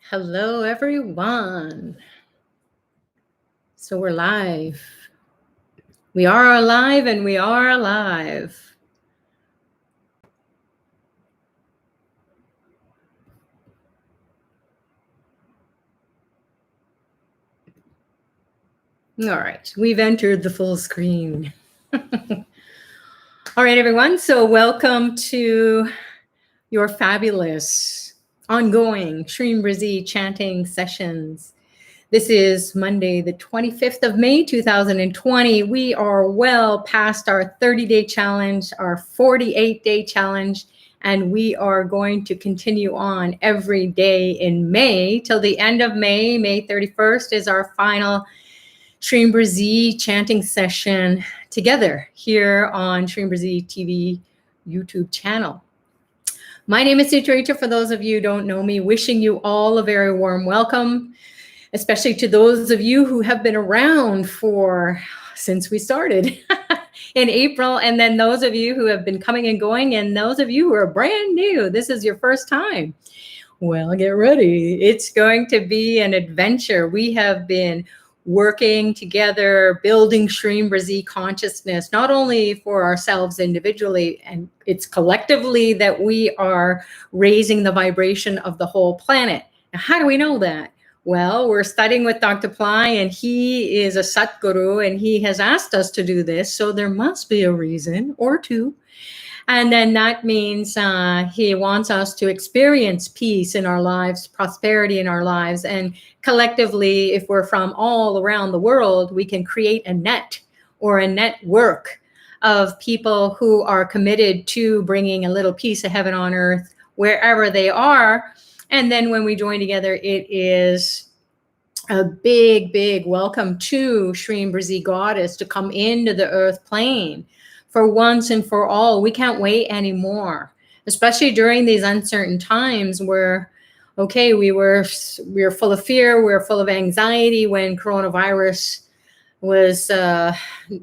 Hello, everyone. So we're live. We are alive and we are alive. All right, we've entered the full screen. All right, everyone. So welcome to your fabulous, ongoing Shreem Brzee chanting sessions. This is Monday, the 25th of May, 2020. We are well past our 30-day challenge, our 48-day challenge, and we are going to continue on every day in May till the end of May. May 31st is our final Shreem Brzee chanting session together here on Shreem Brzee TV YouTube channel. My name is Sucharita. For those of you who don't know me, wishing you all a very warm welcome, especially to those of you who have been around since we started in April, and then those of you who have been coming and going, and those of you who are brand new, this is your first time. Well, get ready. It's going to be an adventure. We have been working together, building Shreem Brzee consciousness, not only for ourselves individually, and it's collectively that we are raising the vibration of the whole planet. Now, how do we know that? Well, we're studying with Dr. Ply, and he is a Satguru, and he has asked us to do this, so there must be a reason or two. And then that means he wants us to experience peace in our lives, prosperity in our lives. And collectively, if we're from all around the world, we can create a net or a network of people who are committed to bringing a little piece of heaven on earth wherever they are. And then when we join together, it is a big, big welcome to Shreem Brzee Goddess to come into the earth plane. For once and for all, we can't wait anymore, especially during these uncertain times where, okay, we were full of fear, we were full of anxiety when coronavirus was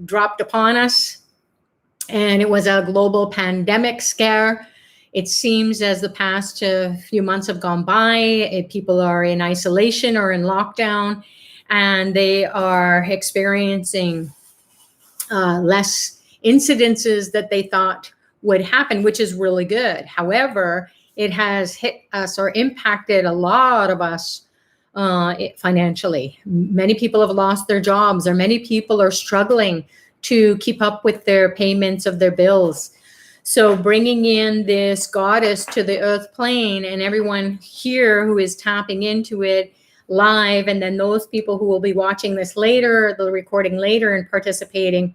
dropped upon us, and it was a global pandemic scare. It seems as the past few months have gone by, people are in isolation or in lockdown, and they are experiencing less incidences that they thought would happen, which is really good. However, it has hit us or impacted a lot of us financially. Many people have lost their jobs, or many people are struggling to keep up with their payments of their bills. So bringing in this goddess to the earth plane, and everyone here who is tapping into it live, and then those people who will be watching this later, the recording later, and participating,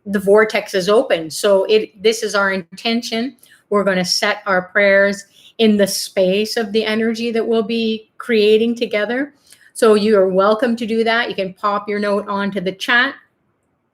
the vortex is open. So this is our intention. We're going to set our prayers in the space of the energy that we'll be creating together. So you are welcome to do that. You can pop your note onto the chat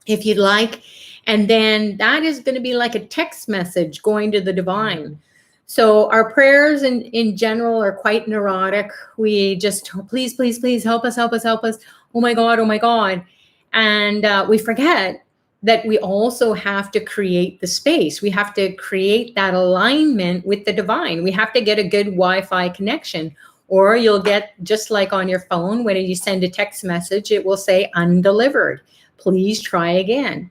if you'd like. And then that is going to be like a text message going to the divine. So our prayers in general are quite neurotic. We just, please, please, please help us, help us, help us. Oh my God, oh my God. And we forget that we also have to create the space. We have to create that alignment with the divine. We have to get a good Wi-Fi connection, or you'll get, just like on your phone, when you send a text message, it will say undelivered. Please try again.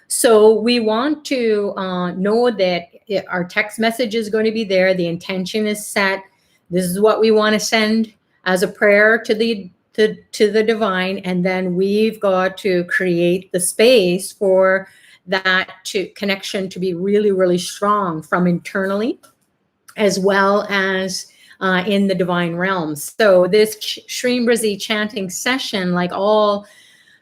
So we want to know that our text message is going to be there. The intention is set. This is what we want to send as a prayer to the divine, and then we've got to create the space for that connection to be really, really strong from internally as well as in the divine realms. So this Shreem Brzee chanting session, like all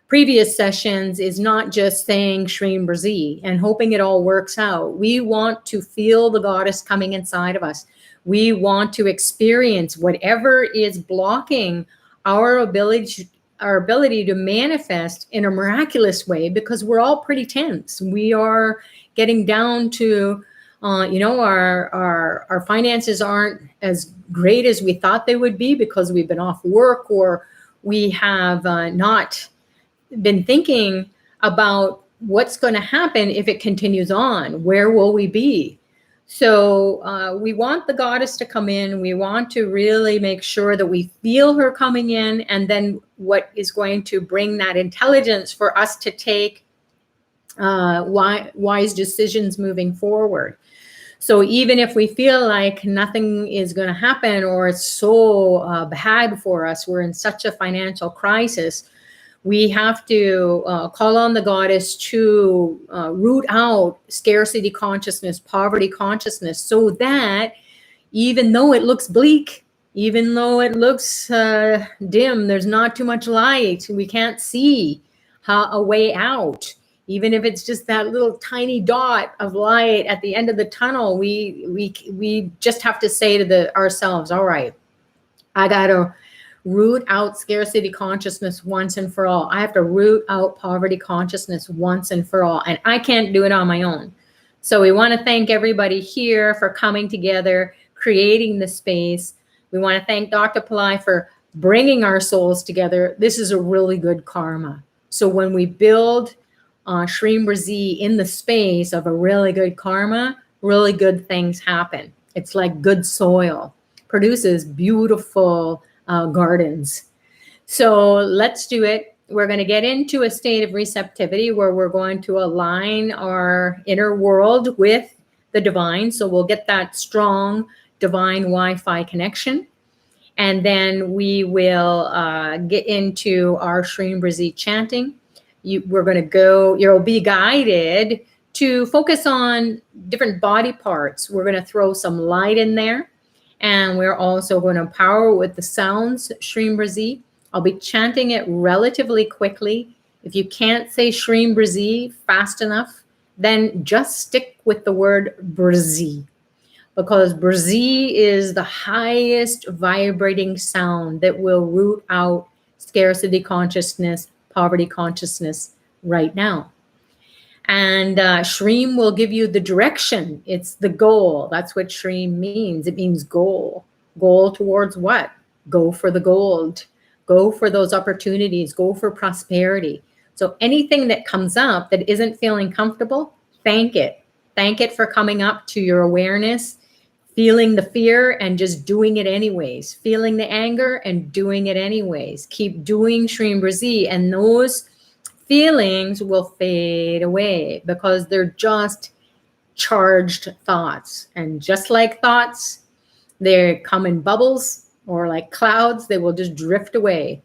previous sessions, is not just saying Shreem Brzee and hoping it all works out. We want to feel the goddess coming inside of us. We want to experience whatever is blocking our ability to manifest in a miraculous way, because we're all pretty tense. We are getting down to, our finances aren't as great as we thought they would be because we've been off work, or we have not been thinking about what's going to happen if it continues on. Where will we be? So we want the goddess to come in. We want to really make sure that we feel her coming in, and then what is going to bring that intelligence for us to take wise decisions moving forward. So even if we feel like nothing is going to happen, or it's so bad for us, we're in such a financial crisis, we have to call on the goddess to root out scarcity consciousness, poverty consciousness, so that even though it looks bleak, even though it looks dim, there's not too much light, we can't see a way out. Even if it's just that little tiny dot of light at the end of the tunnel, we just have to say to ourselves, all right, I got to root out scarcity consciousness once and for all. I have to root out poverty consciousness once and for all. And I can't do it on my own. So we want to thank everybody here for coming together, creating the space. We want to thank Dr. Pillai for bringing our souls together. This is a really good karma. So when we build Shreem Brzee in the space of a really good karma, really good things happen. It's like good soil, produces beautiful gardens. So let's do it. We're going to get into a state of receptivity where we're going to align our inner world with the divine. So we'll get that strong divine Wi-Fi connection. And then we will get into our Shreem Brzee chanting. We're going to go, you'll be guided to focus on different body parts. We're going to throw some light in there. And we're also going to power with the sounds, Shreem Brzee. I'll be chanting it relatively quickly. If you can't say Shreem Brzee fast enough, then just stick with the word Brzee. Because Brzee is the highest vibrating sound that will root out scarcity consciousness, poverty consciousness right now. And Shreem will give you the direction. It's the goal. That's what Shreem means. It means goal. Goal towards what? Go for the gold. Go for those opportunities. Go for prosperity. So anything that comes up that isn't feeling comfortable, thank it. Thank it for coming up to your awareness, feeling the fear and just doing it anyways. Feeling the anger and doing it anyways. Keep doing Shreem Brzee, and those feelings will fade away because they're just charged thoughts. And just like thoughts, they come in bubbles or like clouds, they will just drift away.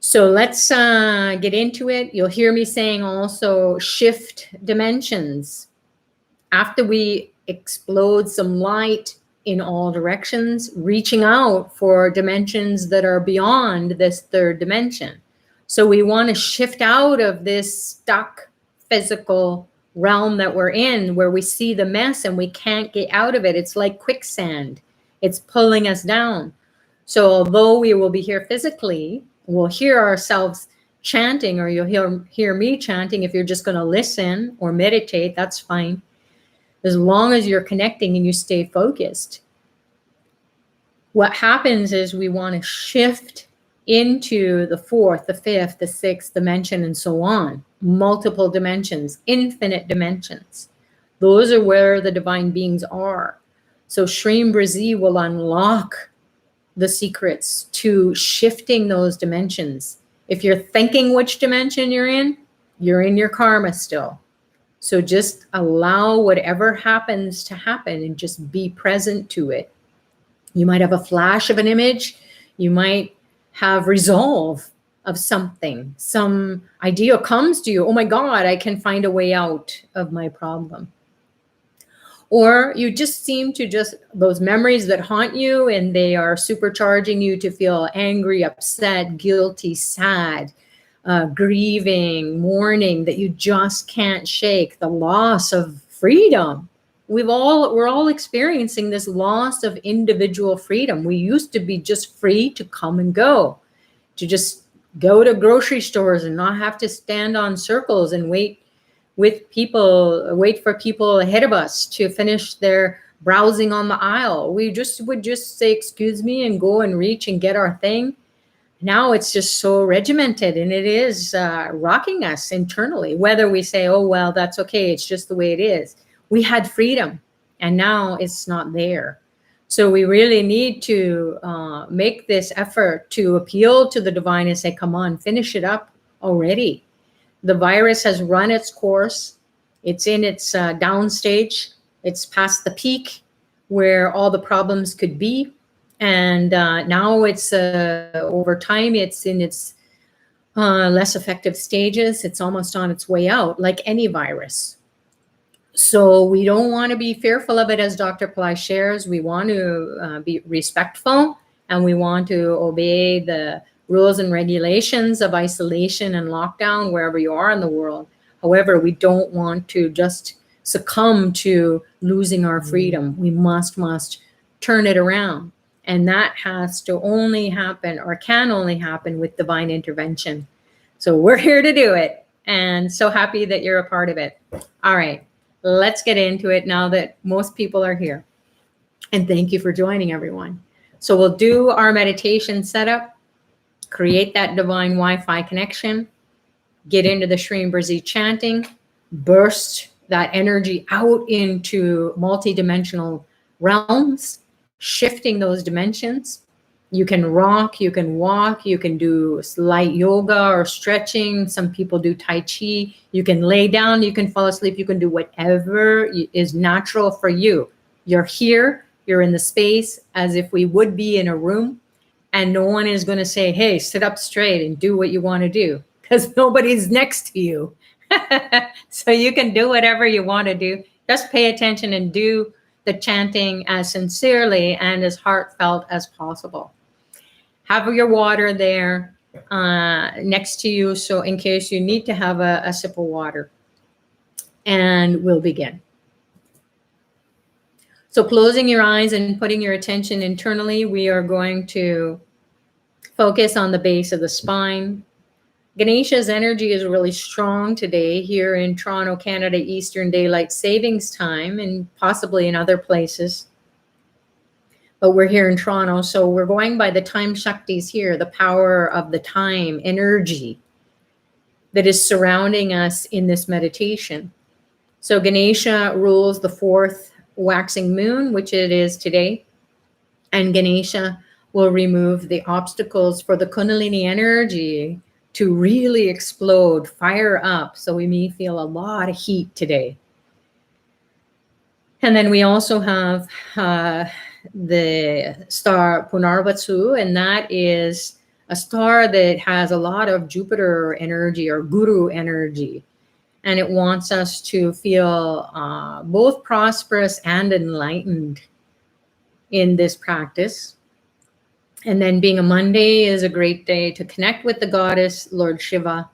So let's get into it. You'll hear me saying also shift dimensions. After we explode some light in all directions, reaching out for dimensions that are beyond this third dimension. So we want to shift out of this stuck physical realm that we're in, where we see the mess and we can't get out of it. It's like quicksand. It's pulling us down. So although we will be here physically, we'll hear ourselves chanting, or you'll hear me chanting. If you're just going to listen or meditate, that's fine. As long as you're connecting and you stay focused. What happens is we want to shift into the fourth, the fifth, the sixth dimension, and so on. Multiple dimensions, infinite dimensions. Those are where the divine beings are. So Shreem Brzee will unlock the secrets to shifting those dimensions. If you're thinking which dimension you're in your karma still. So just allow whatever happens to happen and just be present to it. You might have a flash of an image. You might have resolve of something. Some idea comes to you. Oh my God, I can find a way out of my problem. Or you just seem to those memories that haunt you, and they are supercharging you to feel angry, upset, guilty, sad, grieving, mourning, that you just can't shake, the loss of freedom. We're all experiencing this loss of individual freedom. We used to be just free to come and go, to just go to grocery stores and not have to stand on circles and wait for people ahead of us to finish their browsing on the aisle. We would just say, excuse me, and go and reach and get our thing. Now it's just so regimented, and it is rocking us internally, whether we say, oh, well, that's okay, it's just the way it is. we had freedom, and now it's not there. So we really need to make this effort to appeal to the divine and say, come on, finish it up already. The virus has run its course. It's in its down stage. It's past the peak where all the problems could be. And now it's over time, it's in its less effective stages. It's almost on its way out, like any virus. So we don't want to be fearful of it, as Dr. Pillai shares. We want to be respectful, and we want to obey the rules and regulations of isolation and lockdown wherever you are in the world. However, we don't want to just succumb to losing our freedom. We must turn it around. And that has to only happen, or can only happen, with divine intervention. So we're here to do it, and so happy that you're a part of it. All right. Let's get into it now that most people are here. And thank you for joining, everyone. So we'll do our meditation setup, create that divine Wi-Fi connection, get into the Shreem Brzee chanting, burst that energy out into multidimensional realms, shifting those dimensions. You can rock, you can walk, you can do light yoga or stretching. Some people do Tai Chi. You can lay down, you can fall asleep, you can do whatever is natural for you. You're here, you're in the space as if we would be in a room, and no one is going to say, hey, sit up straight and do what you want to do, because nobody's next to you. So you can do whatever you want to do. Just pay attention and do the chanting as sincerely and as heartfelt as possible. Have your water there next to you, so in case you need to have a sip of water. And we'll begin. So closing your eyes and putting your attention internally, we are going to focus on the base of the spine. Ganesha's energy is really strong today here in Toronto, Canada, Eastern Daylight Savings Time, and possibly in other places. But we're here in Toronto, so we're going by the time Shaktis here, the power of the time energy that is surrounding us in this meditation. So Ganesha rules the fourth waxing moon, which it is today. And Ganesha will remove the obstacles for the Kundalini energy to really explode, fire up. So we may feel a lot of heat today. And then we also have the star Punarvatsu, and that is a star that has a lot of Jupiter energy or Guru energy. And it wants us to feel both prosperous and enlightened in this practice. And then being a Monday is a great day to connect with the goddess, Lord Shiva.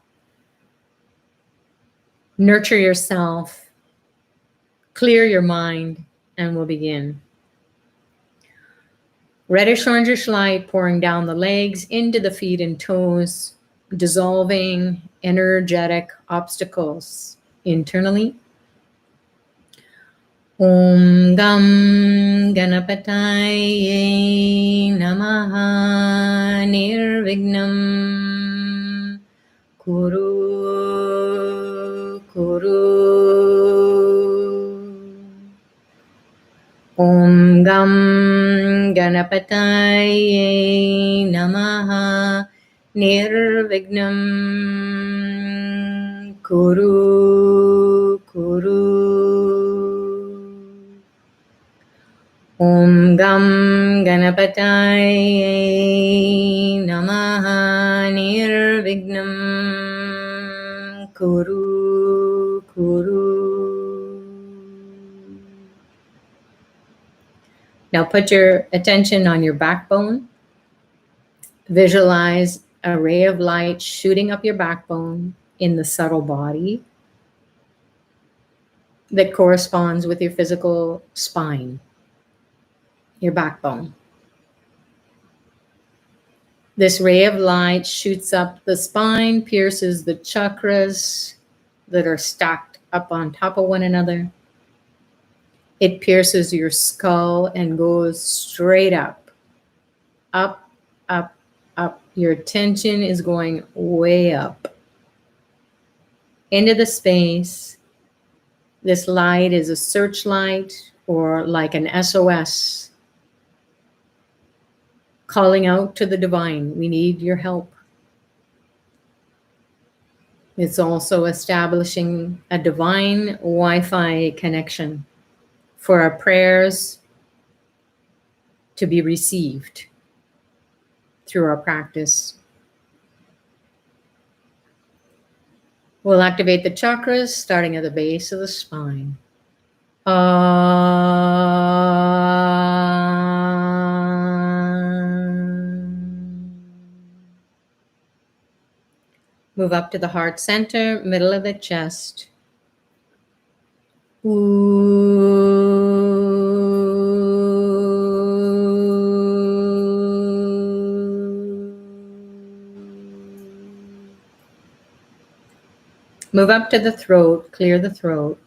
Nurture yourself, clear your mind, and we'll begin. Reddish orangish light pouring down the legs into the feet and toes, dissolving energetic obstacles internally. Om Gam Ganapataye Namaha Nirvignam Kuru Kuru. Om Gam Ganapataye Namaha Nirvignam Kuru Kuru. Om Gam Ganapataye Namaha Nirvignam Kuru Kuru. Now put your attention on your backbone. Visualize a ray of light shooting up your backbone in the subtle body that corresponds with your physical spine, your backbone. This ray of light shoots up the spine, pierces the chakras that are stacked up on top of one another. It pierces your skull and goes straight up, up, up, up. Your attention is going way up into the space This light is a searchlight or like an SOS, calling out to the divine, we need your help. It's also establishing a divine Wi-Fi connection for our prayers to be received through our practice. We'll activate the chakras starting at the base of the spine. Move up to the heart center, middle of the chest. Move up to the throat, clear the throat.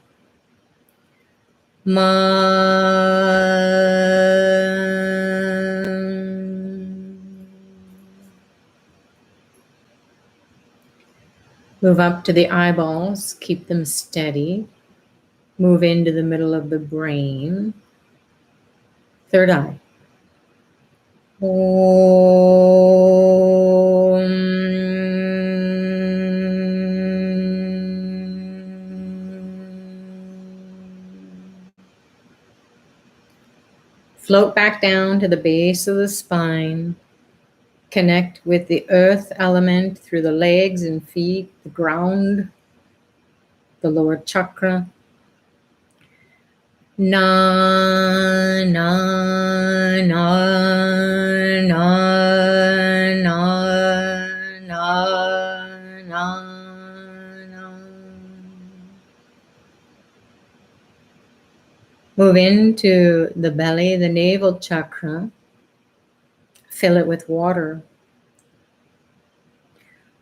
Move up to the eyeballs, keep them steady. Move into the middle of the brain. Third eye. Float back down to the base of the spine. Connect with the earth element through the legs and feet, the ground, the lower chakra. Na, na, na, na, na, na, na. Move into the belly, the navel chakra. Fill it with water.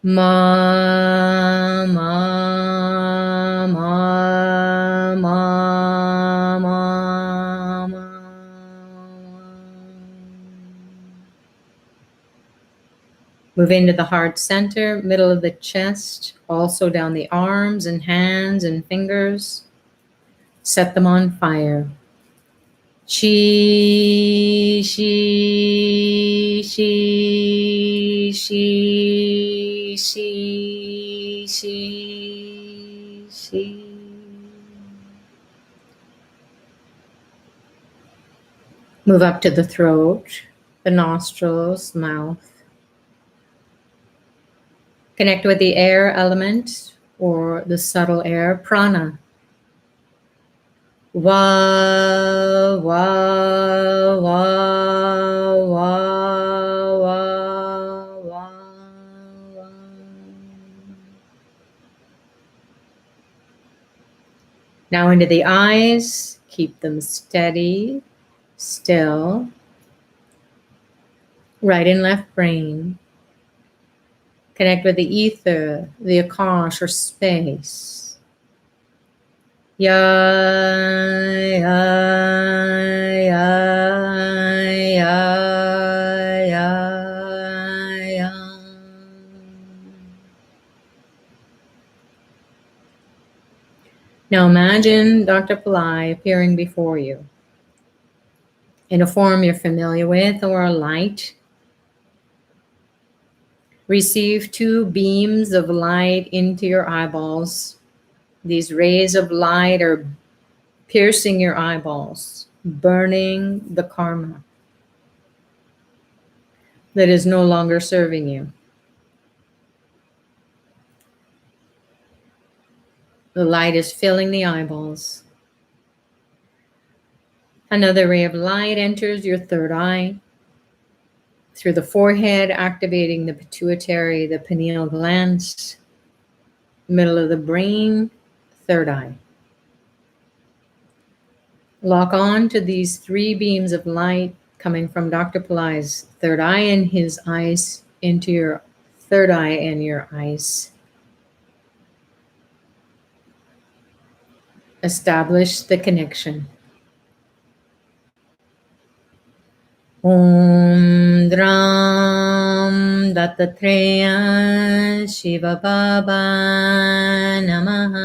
Ma, ma, ma, ma, ma, ma. Move into the heart center, middle of the chest, also down the arms and hands and fingers. Set them on fire. She, she, she, she, she, she, she. Move up to the throat, the nostrils, mouth. Connect with the air element or the subtle air, prana. Wa, wa, wa, wa, wa, wa, wa. Now into the eyes, keep them steady, still. Right and left brain. Connect with the ether, the akash or space. Ya, ya, ya, ya, ya, ya. Now imagine Dr. Pillai appearing before you in a form you're familiar with or a light. Receive 2 beams of light into your eyeballs. These rays of light are piercing your eyeballs, burning the karma that is no longer serving you. The light is filling the eyeballs. Another ray of light enters your third eye through the forehead, activating the pituitary, the pineal glands, middle of the brain, third eye. Lock on to these 3 beams of light coming from Dr. Pillai's third eye and his eyes into your third eye and your eyes. Establish the connection. Om Dram Dattatreya Shiva Baba Namaha.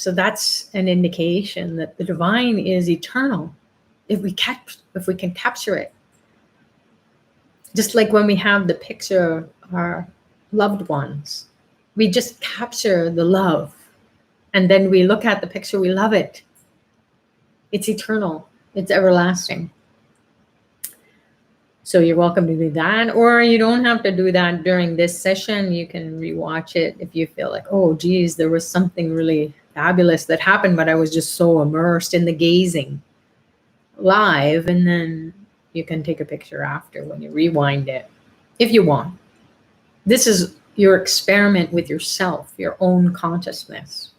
So that's an indication that the divine is eternal if we can capture it. Just like when we have the picture of our loved ones, we just capture the love, and then we look at the picture, we love it. It's eternal, it's everlasting. So you're welcome to do that, or you don't have to do that during this session. You can rewatch it if you feel like, oh geez, there was something really fabulous that happened, but I was just so immersed in the gazing live. And then you can take a picture after when you rewind it, if you want. This is your experiment with yourself, your own consciousness.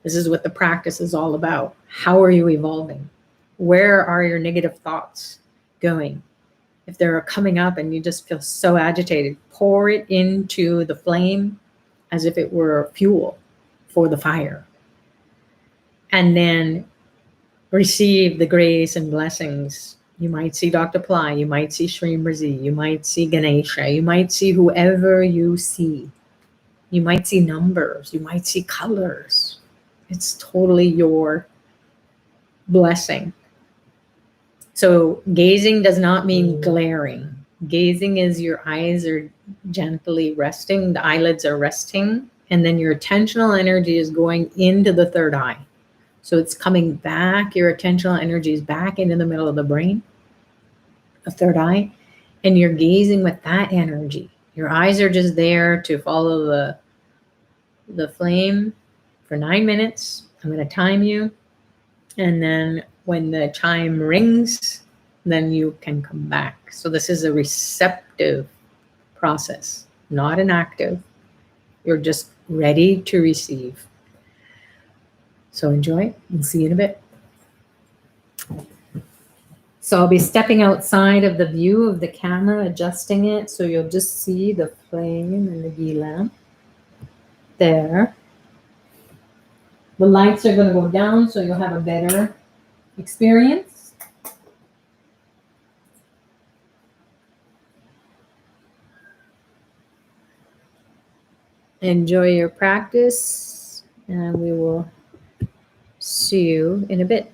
This is what the practice is all about. How are you evolving? Where are your negative thoughts going? If they're coming up and you just feel so agitated, pour it into the flame as if it were fuel for the fire. And then receive the grace and blessings. You might see Dr. Ply, you might see Shreem Brzee, you might see Ganesha, you might see whoever you see. You might see numbers, you might see colors. It's totally your blessing. So gazing does not mean glaring. Gazing is your eyes are gently resting, the eyelids are resting, and then your attentional energy is going into the third eye. So it's coming back, your attentional energy is back into the middle of the brain, the third eye, and you're gazing with that energy. Your eyes are just there to follow the flame for 9 minutes. I'm going to time you. And then when the chime rings, then you can come back. So this is a receptive process, not an active. You're just ready to receive. So enjoy. We'll see you in a bit. So I'll be stepping outside of the view of the camera, adjusting it. So you'll just see the flame and the ghee lamp there. The lights are going to go down so you'll have a better experience. Enjoy your practice, and we will see you in a bit.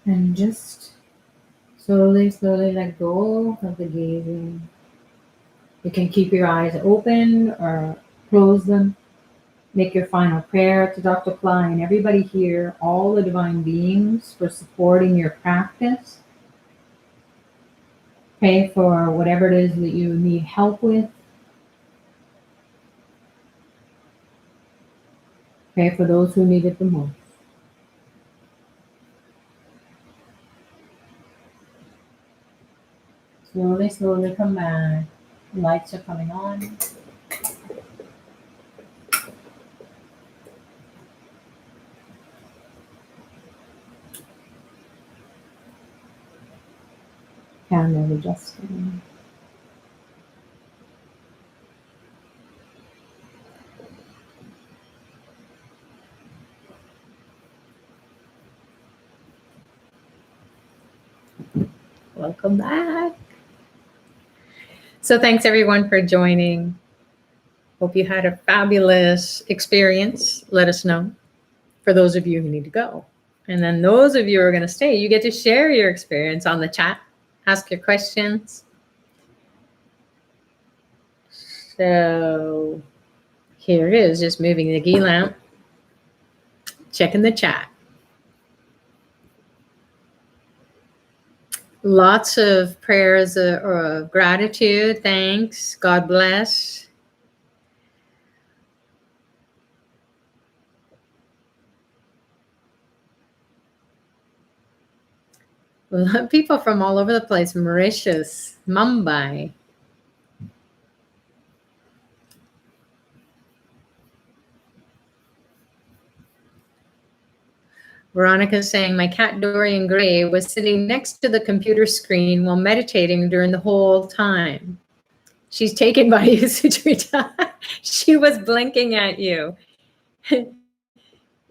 And just slowly, slowly let go of the gazing. You can keep your eyes open or close them. Make your final prayer to Dr. Ply and everybody here, all the divine beings, for supporting your practice. Pray for whatever it is that you need help with. Pray for those who need it the most. Slowly, slowly come back. Lights are coming on. Candle adjusting. Welcome back. So thanks everyone for joining. Hope you had a fabulous experience. Let us know for those of you who need to go. And then those of you who are going to stay, you get to share your experience on the chat. Ask your questions. So here it is, just moving the ghee lamp. Checking the chat. Lots of prayers of gratitude, thanks, God bless. People from all over the place, Mauritius, Mumbai. Veronica's saying, my cat Dorian Gray was sitting next to the computer screen while meditating during the whole time. She's taken by you, Sucharita. She was blinking at you.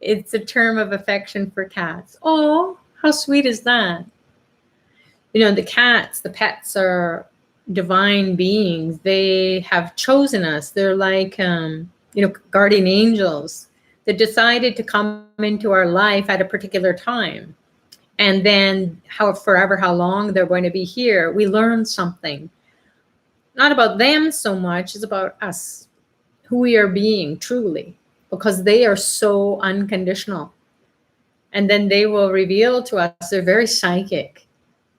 It's a term of affection for cats. Oh, how sweet is that? You know, the cats, the pets are divine beings. They have chosen us. They're like, guardian angels that decided to come into our life at a particular time. And then how long they're going to be here. We learn something. Not about them so much, it's about us, who we are being truly, because they are so unconditional. And then they will reveal to us, they're very psychic.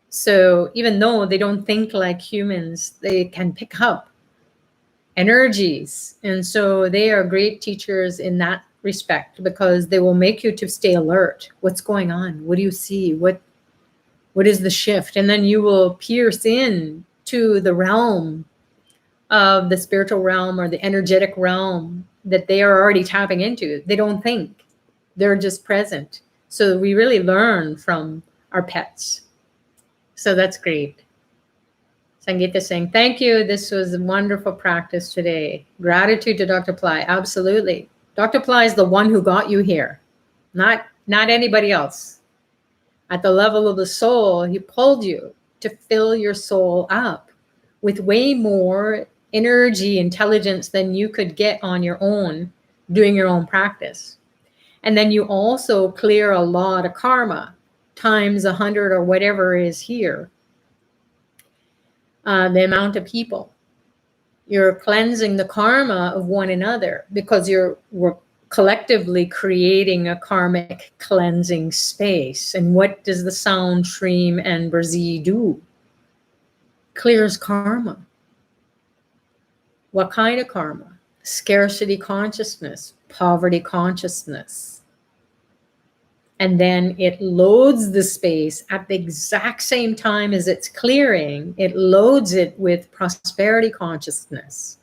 So even though they don't think like humans, they can pick up energies. And so they are great teachers in that respect, because they will make you to stay alert. What's going on? What do you see? What is the shift? And then you will pierce in to the realm of the spiritual realm or the energetic realm that they are already tapping into. They don't think, they're just present. So we really learn from our pets. So that's great. Sangeeta saying, thank you. This was a wonderful practice today. Gratitude to Dr. Ply. Absolutely. Dr. Ply is the one who got you here, not anybody else. At the level of the soul, he pulled you to fill your soul up with way more energy, intelligence than you could get on your own, doing your own practice. And then you also clear a lot of karma, times 100 or whatever is here. The amount of people. You're cleansing the karma of one another, because we're collectively creating a karmic cleansing space. And what does the sound Shreem and Brzee do? Clears karma. What kind of karma? Scarcity consciousness, poverty consciousness. And then it loads the space at the exact same time as it's clearing. It loads it with prosperity consciousness,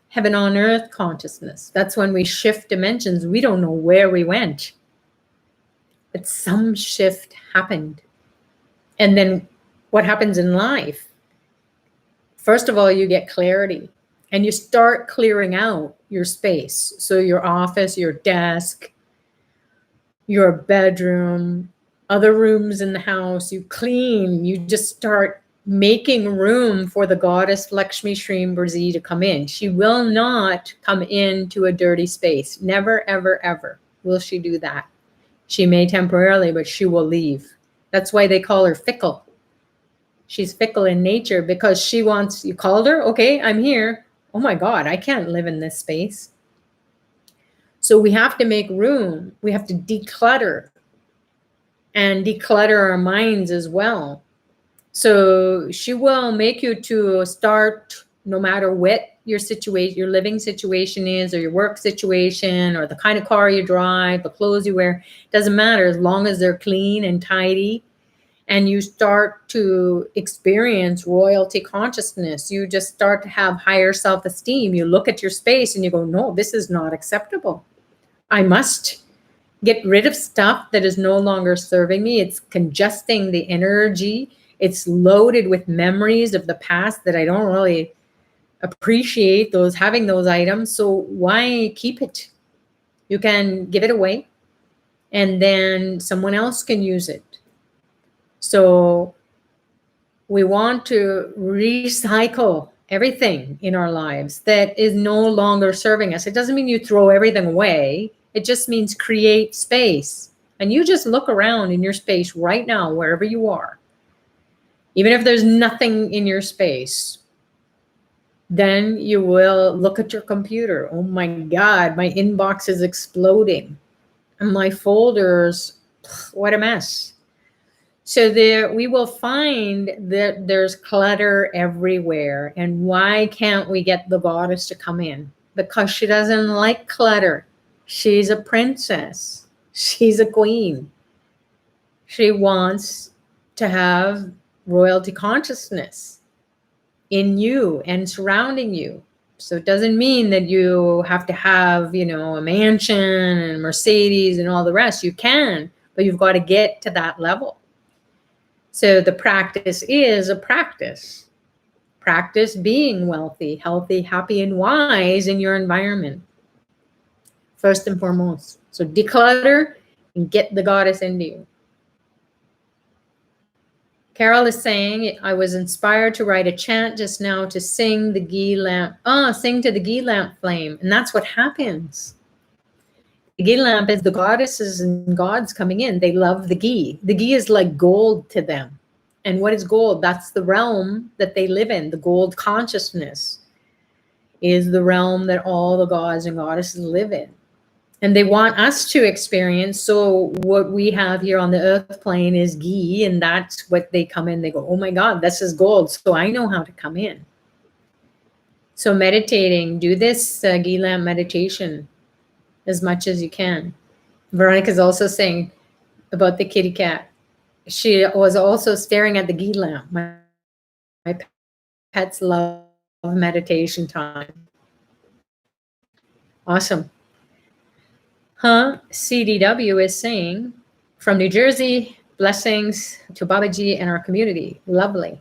heaven on earth consciousness. That's when we shift dimensions. We don't know where we went, but some shift happened. And then what happens in life? First of all, you get clarity and you start clearing out your space. So your office, your desk, your bedroom, other rooms in the house, you clean, you just start making room for the goddess Lakshmi Shreem Brzee to come in. She will not come into a dirty space. Never, ever, ever will she do that. She may temporarily, but she will leave. That's why they call her fickle. She's fickle in nature because she wants, you called her? Okay, I'm here. Oh my God, I can't live in this space. So we have to make room. We have to declutter and declutter our minds as well. So she will make you to start, no matter what your situation, your living situation is, or your work situation, or the kind of car you drive, the clothes you wear, doesn't matter as long as they're clean and tidy. And you start to experience royalty consciousness. You just start to have higher self-esteem. You look at your space and you go, no, this is not acceptable. I must get rid of stuff that is no longer serving me. It's congesting the energy. It's loaded with memories of the past that I don't really appreciate having those items. So why keep it? You can give it away and then someone else can use it. So we want to recycle everything in our lives that is no longer serving us. It doesn't mean you throw everything away. It just means create space. And you just look around in your space right now, wherever you are. Even if there's nothing in your space, then you will look at your computer. Oh my God, my inbox is exploding. And my folders, what a mess. So we will find that there's clutter everywhere. And why can't we get the goddess to come in? Because she doesn't like clutter. She's a princess. She's a queen. She wants to have royalty consciousness in you and surrounding you. So it doesn't mean that you have to have, a mansion and Mercedes and all the rest. You can, but you've got to get to that level. So the practice is a practice. Practice being wealthy, healthy, happy, and wise in your environment. First and foremost. So declutter and get the goddess into you. Carol is saying, I was inspired to write a chant just now to sing the ghee lamp. Sing to the ghee lamp flame. And that's what happens. The ghee lamp is the goddesses and gods coming in. They love the ghee. The ghee is like gold to them. And what is gold? That's the realm that they live in. The gold consciousness is the realm that all the gods and goddesses live in. And they want us to experience. So what we have here on the earth plane is ghee, and that's what they come in. They go, oh my God, this is gold. So I know how to come in. So meditating, do this ghee lamp meditation as much as you can. Veronica's also saying about the kitty cat. She was also staring at the ghee lamp. My pets love meditation time. Awesome. CDW is saying, from New Jersey, blessings to Babaji and our community. Lovely.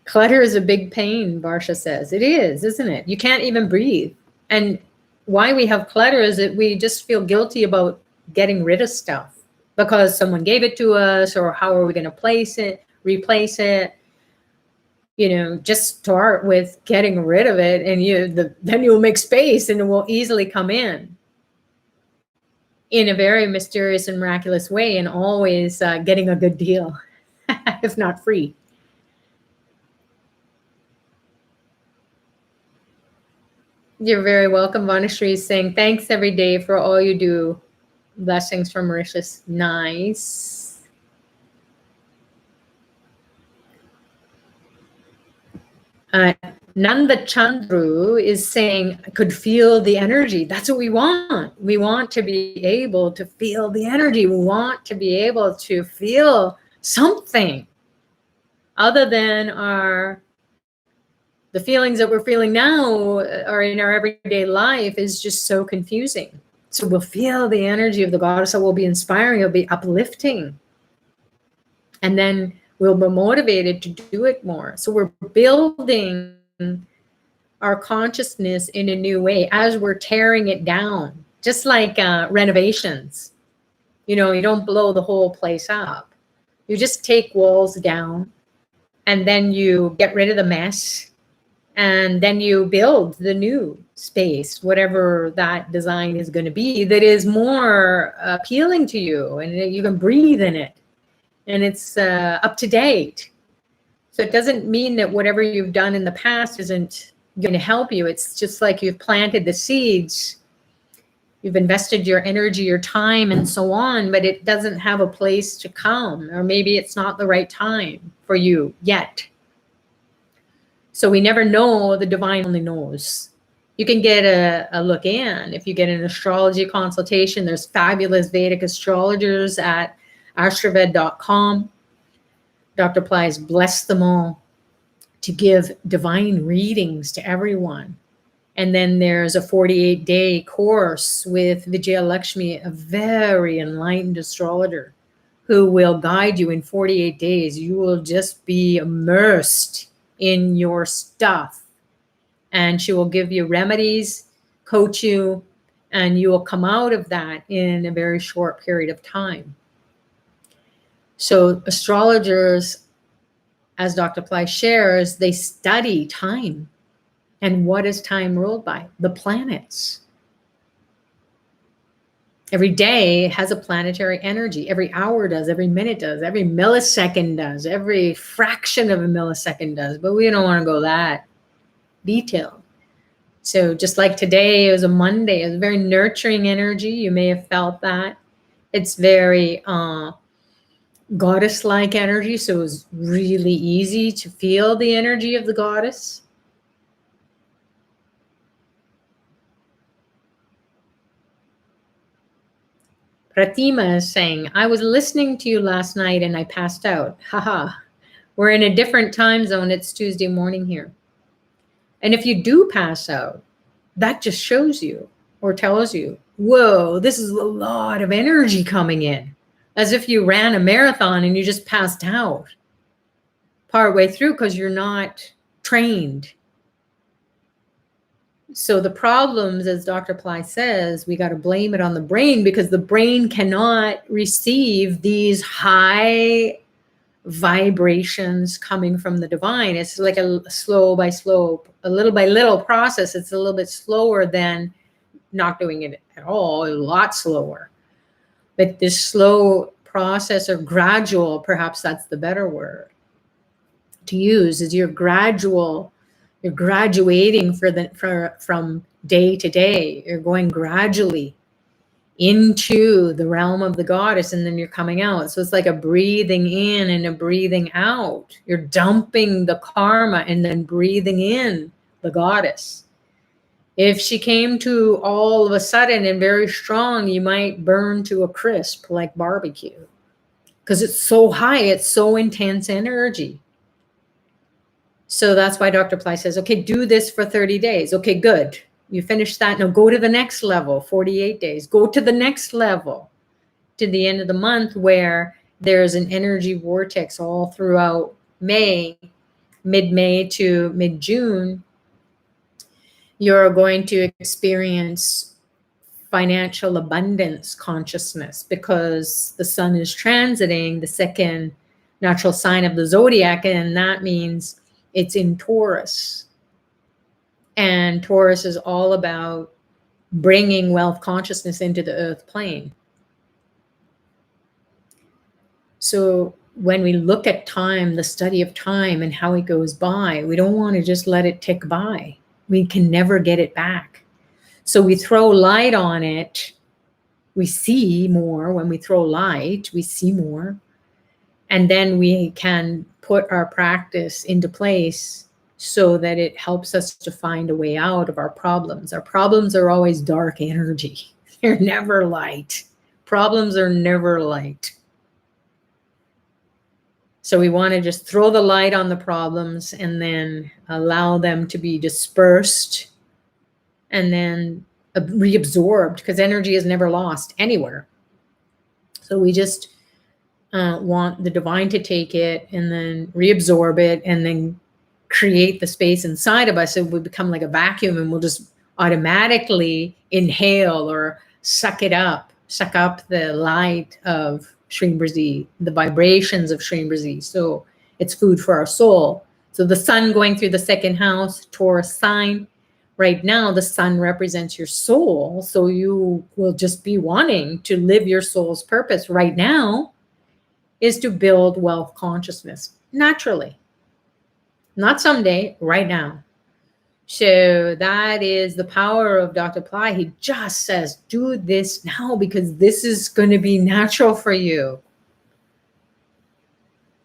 Clutter is a big pain, Barsha says. It is, isn't it? You can't even breathe. And why we have clutter is that we just feel guilty about getting rid of stuff because someone gave it to us, or how are we going to replace it? Just start with getting rid of it, and then you'll make space and it will easily come in a very mysterious and miraculous way, and always getting a good deal, if not free. You're very welcome. Vanashri is saying, thanks every day for all you do. Blessings from Mauritius. Nice. Nanda Chandru is saying, I could feel the energy. That's what we want. We want to be able to feel the energy. We want to be able to feel something other than the feelings that we're feeling now are in our everyday life is just so confusing. So we'll feel the energy of the goddess. So we'll be inspiring. It'll be uplifting. And then we'll be motivated to do it more. So we're building our consciousness in a new way as we're tearing it down, just like renovations. You don't blow the whole place up. You just take walls down, and then you get rid of the mess, And then you build the new space, whatever that design is going to be, that is more appealing to you, and you can breathe in it, and it's up to date. So it doesn't mean that whatever you've done in the past isn't going to help you. It's just like you've planted the seeds, you've invested your energy, your time, and so on, but it doesn't have a place to come, or maybe it's not the right time for you yet. So we never know, the divine only knows. You can get a look in. If you get an astrology consultation, there's fabulous Vedic astrologers at astraved.com. Dr. Plies blessed them all to give divine readings to everyone. And then there's a 48-day course with Vijaya Lakshmi, a very enlightened astrologer, who will guide you in 48 days. You will just be immersed in your stuff, and she will give you remedies, coach you, and you will come out of that in a very short period of time. So astrologers, as Dr. Ply shares, they study time. And what is time ruled by? The planets. Every day has a planetary energy. Every hour does, every minute does, every millisecond does, every fraction of a millisecond does. But we don't want to go that detailed. So just like today, it was a Monday. It was a very nurturing energy. You may have felt that. It's very goddess-like energy. So it was really easy to feel the energy of the goddess. Pratima is saying, I was listening to you last night and I passed out. Haha. We're in a different time zone. It's Tuesday morning here. And if you do pass out, that just shows you or tells you, whoa, this is a lot of energy coming in. As if you ran a marathon and you just passed out partway through because you're not trained. So the problems, as Dr. Ply says, we got to blame it on the brain, because the brain cannot receive these high vibrations coming from the divine. It's like a slow by little process. It's a little bit slower than not doing it at all, a lot slower. But this slow process, or gradual, perhaps that's the better word to use, is you're graduating from day to day. You're going gradually into the realm of the goddess, and then you're coming out. So it's like a breathing in and a breathing out. You're dumping the karma and then breathing in the goddess. If she came to all of a sudden and very strong, you might burn to a crisp like barbecue, because it's so high, it's so intense energy. So that's why Dr. Ply says, okay, do this for 30 days. Okay, good. You finish that. Now go to the next level, 48 days. Go to the next level, to the end of the month, where there's an energy vortex all throughout May, mid-May to mid-June. You're going to experience financial abundance consciousness, because the sun is transiting the second natural sign of the zodiac, and that means it's in Taurus. And Taurus is all about bringing wealth consciousness into the earth plane. So when we look at time, the study of time and how it goes by, we don't want to just let it tick by. We can never get it back. So we throw light on it. We see more. When we throw light, we see more. And then we can put our practice into place so that it helps us to find a way out of our problems. Our problems are always dark energy. They're never light. Problems are never light. So we want to just throw the light on the problems and then allow them to be dispersed and then reabsorbed, because energy is never lost anywhere. So we just want the divine to take it and then reabsorb it and then create the space inside of us. It would become like a vacuum, and we'll just automatically inhale or suck up the light of Shreem Brzee, the vibrations of Shreem Brzee. So it's food for our soul. So the sun going through the second house, Taurus sign. Right now, the sun represents your soul. So you will just be wanting to live your soul's purpose right now is to build wealth consciousness naturally. Not someday, right now. So that is the power of Dr. Ply. He just says, do this now because this is going to be natural for you.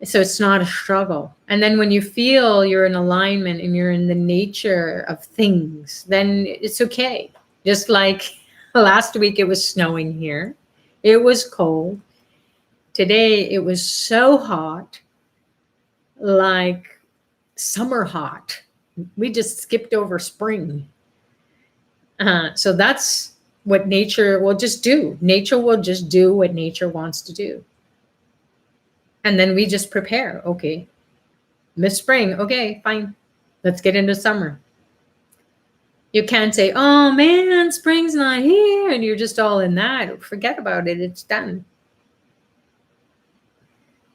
So it's not a struggle. And then when you feel you're in alignment and you're in the nature of things, then it's okay. Just like last week, it was snowing here. It was cold. Today, it was so hot, like summer hot. We just skipped over spring. So that's what nature will just do. Nature will just do what nature wants to do. And then we just prepare. Okay, miss spring. Okay, fine. Let's get into summer. You can't say, oh man, spring's not here. And you're just all in that. Forget about it. It's done.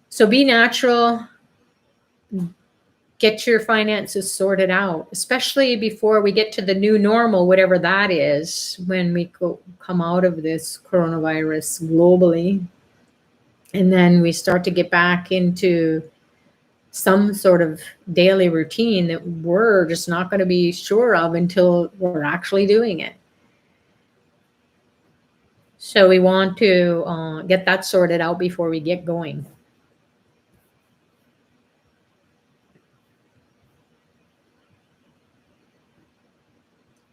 So be natural. Get your finances sorted out, especially before we get to the new normal, whatever that is, when we come out of this coronavirus globally. And then we start to get back into some sort of daily routine that we're just not going to be sure of until we're actually doing it. So we want to get that sorted out before we get going.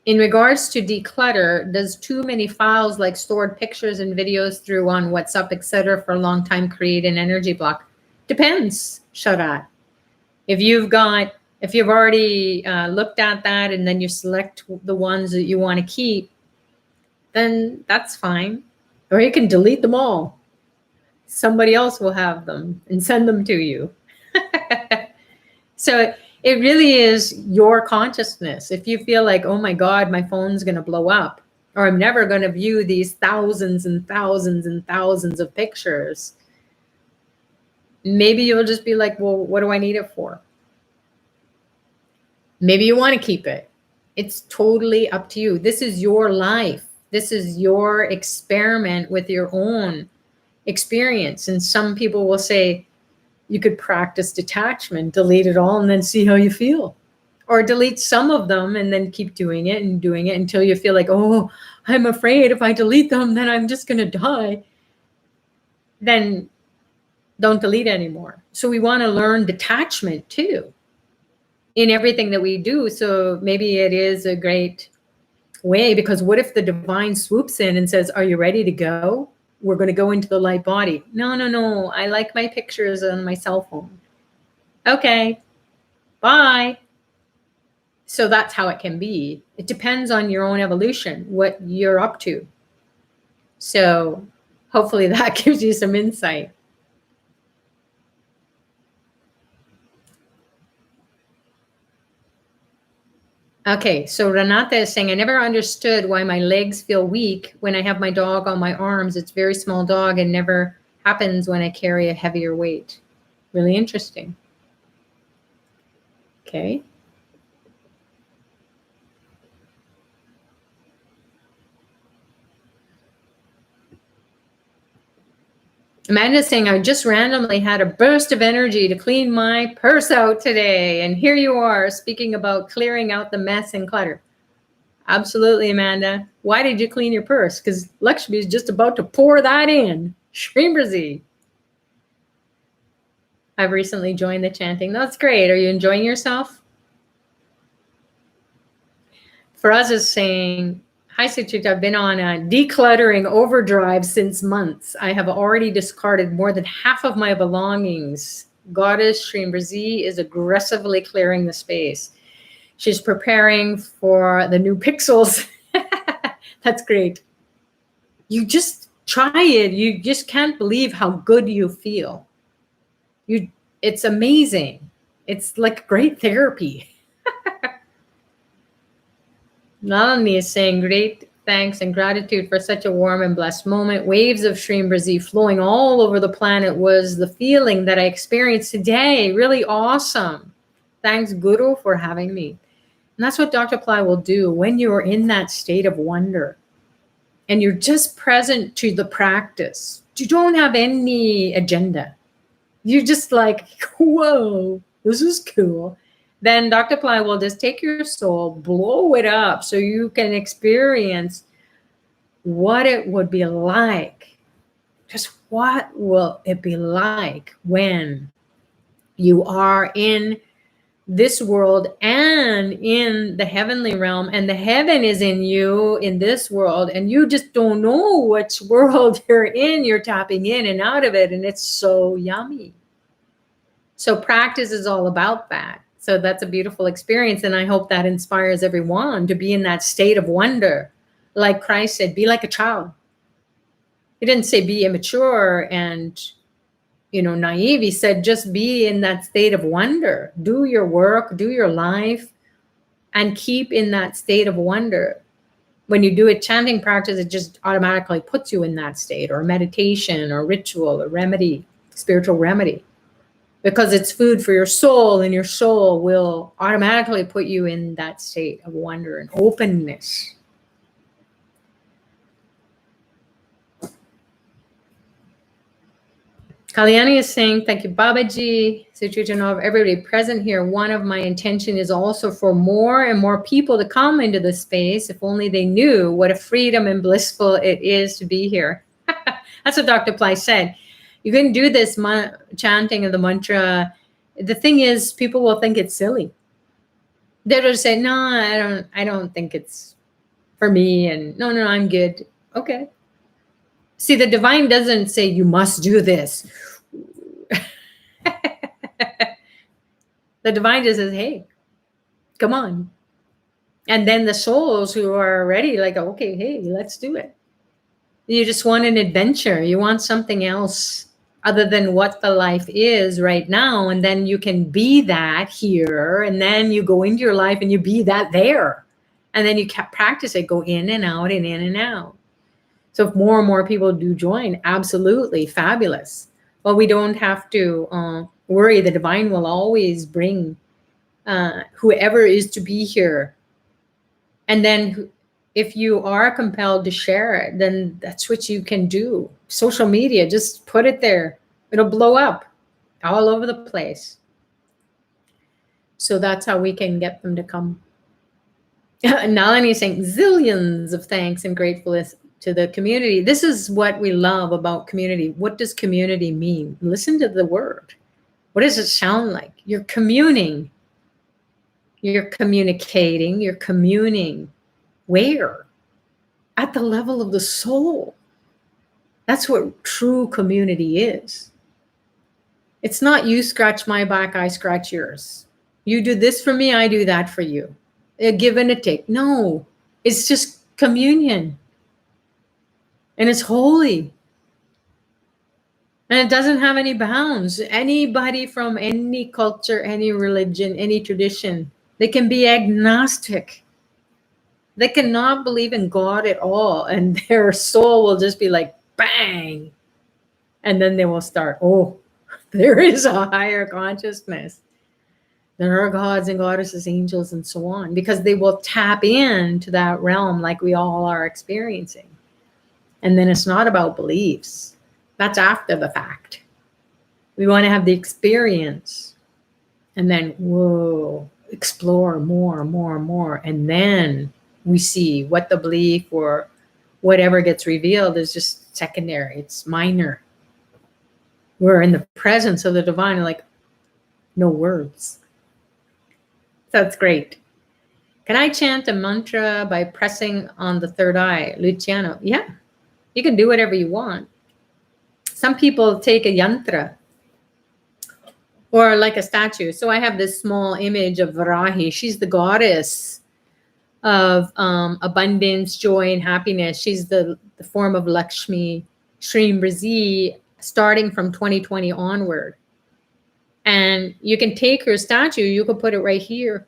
In regards to declutter, does too many files like stored pictures and videos through on WhatsApp, etc. for a long time create an energy block? Depends, Sharat. If you've already looked at that and then you select the ones that you want to keep, then that's fine. Or you can delete them all. Somebody else will have them and send them to you. So it really is your consciousness. If you feel like, oh my God, my phone's going to blow up, or I'm never going to view these thousands and thousands and thousands of pictures, maybe you'll just be like, well, what do I need it for? Maybe you want to keep it. It's totally up to you. This is your life. This is your experiment with your own experience. And some people will say, you could practice detachment, delete it all, and then see how you feel. Or delete some of them and then keep doing it until you feel like, oh, I'm afraid if I delete them, then I'm just going to die. Then don't delete anymore. So we want to learn detachment too in everything that we do. So maybe it is a great way, because what if the divine swoops in and says, are you ready to go? We're going to go into the light body. No. I like my pictures on my cell phone. Okay, bye. So that's how it can be. It depends on your own evolution, what you're up to. So hopefully that gives you some insight. Okay, so Renata is saying, I never understood why my legs feel weak when I have my dog on my arms. It's a very small dog and never happens when I carry a heavier weight. Really interesting. Okay. Amanda's saying, I just randomly had a burst of energy to clean my purse out today. And here you are speaking about clearing out the mess and clutter. Absolutely, Amanda. Why did you clean your purse? Because Lakshmi is just about to pour that in. Shreem Brzee. I've recently joined the chanting. That's great. Are you enjoying yourself? Faraz is saying, hi, Sucharita. I've been on a decluttering overdrive since months. I have already discarded more than half of my belongings. Goddess Shreem Brzee is aggressively clearing the space. She's preparing for the new pixels. That's great. You just try it. You just can't believe how good you feel. It's amazing. It's like great therapy. Nalini is saying, great thanks and gratitude for such a warm and blessed moment. Waves of Shreem Brzee flowing all over the planet was the feeling that I experienced today. Really awesome. Thanks, Guru, for having me. And that's what Dr. Ply will do when you're in that state of wonder and you're just present to the practice. You don't have any agenda. You're just like, whoa, this is cool. Then Dr. Ply will just take your soul, blow it up so you can experience what it would be like. Just what will it be like when you are in this world and in the heavenly realm, and the heaven is in you in this world, and you just don't know which world you're in. You're tapping in and out of it, and it's so yummy. So practice is all about that. So that's a beautiful experience, and I hope that inspires everyone to be in that state of wonder. Like Christ said, be like a child. He didn't say be immature and naive. He said, just be in that state of wonder. Do your work, do your life, and keep in that state of wonder. When you do a chanting practice, it just automatically puts you in that state, or meditation, or ritual, or remedy, spiritual remedy, because it's food for your soul, and your soul will automatically put you in that state of wonder and openness. Kalyani is saying, thank you, Babaji, Sucharita, everybody present here. One of my intention is also for more and more people to come into the space, if only they knew what a freedom and blissful it is to be here. That's what Dr. Ply said. You can do this chanting of the mantra. The thing is, people will think it's silly. They'll just say, no, I don't think it's for me. And no, I'm good. Okay. See, the divine doesn't say you must do this. The divine just says, hey, come on. And then the souls who are ready, like, okay, hey, let's do it. You just want an adventure. You want something else other than what the life is right now. And then you can be that here. And then you go into your life and you be that there. And then you practice it, go in and out and in and out. So if more and more people do join, absolutely fabulous. But we don't have to worry. The divine will always bring whoever is to be here. And then if you are compelled to share it, then that's what you can do. Social media, just put it there. It'll blow up all over the place. So that's how we can get them to come. Nalini is saying zillions of thanks and gratefulness to the community. This is what we love about community. What does community mean? Listen to the word. What does it sound like? You're communing. You're communicating. You're communing. Where? At the level of the soul. That's what true community is. It's not you scratch my back, I scratch yours. You do this for me, I do that for you. A give and a take. No, it's just communion. And it's holy. And it doesn't have any bounds. Anybody from any culture, any religion, any tradition, they can be agnostic. They cannot believe in God at all. And their soul will just be like, bang. And then they will start, oh, there is a higher consciousness. There are gods and goddesses, angels, and so on. Because they will tap into that realm like we all are experiencing. And then it's not about beliefs. That's after the fact. We want to have the experience. And then, whoa, explore more and more and more. And then we see what the belief or whatever gets revealed is just secondary. It's minor. We're in the presence of the divine, like, no words. That's great. Can I chant a mantra by pressing on the third eye? Luciano, yeah. You can do whatever you want. Some people take a yantra or like a statue. So I have this small image of Varahi. She's the goddess of abundance, joy, and happiness. She's the form of Lakshmi, Shreem Brzee, starting from 2020 onward. And you can take her statue, you can put it right here.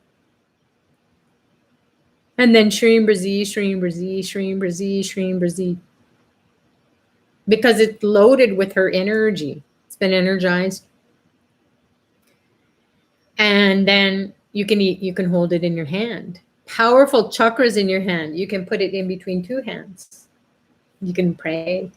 And then Shreem Brzee, Shreem Brzee, Shreem Brzee, Shreem Brzee. Because it's loaded with her energy. It's been energized. And then you can hold it in your hand. Powerful chakras in your hand. You can put it in between two hands. You can pray.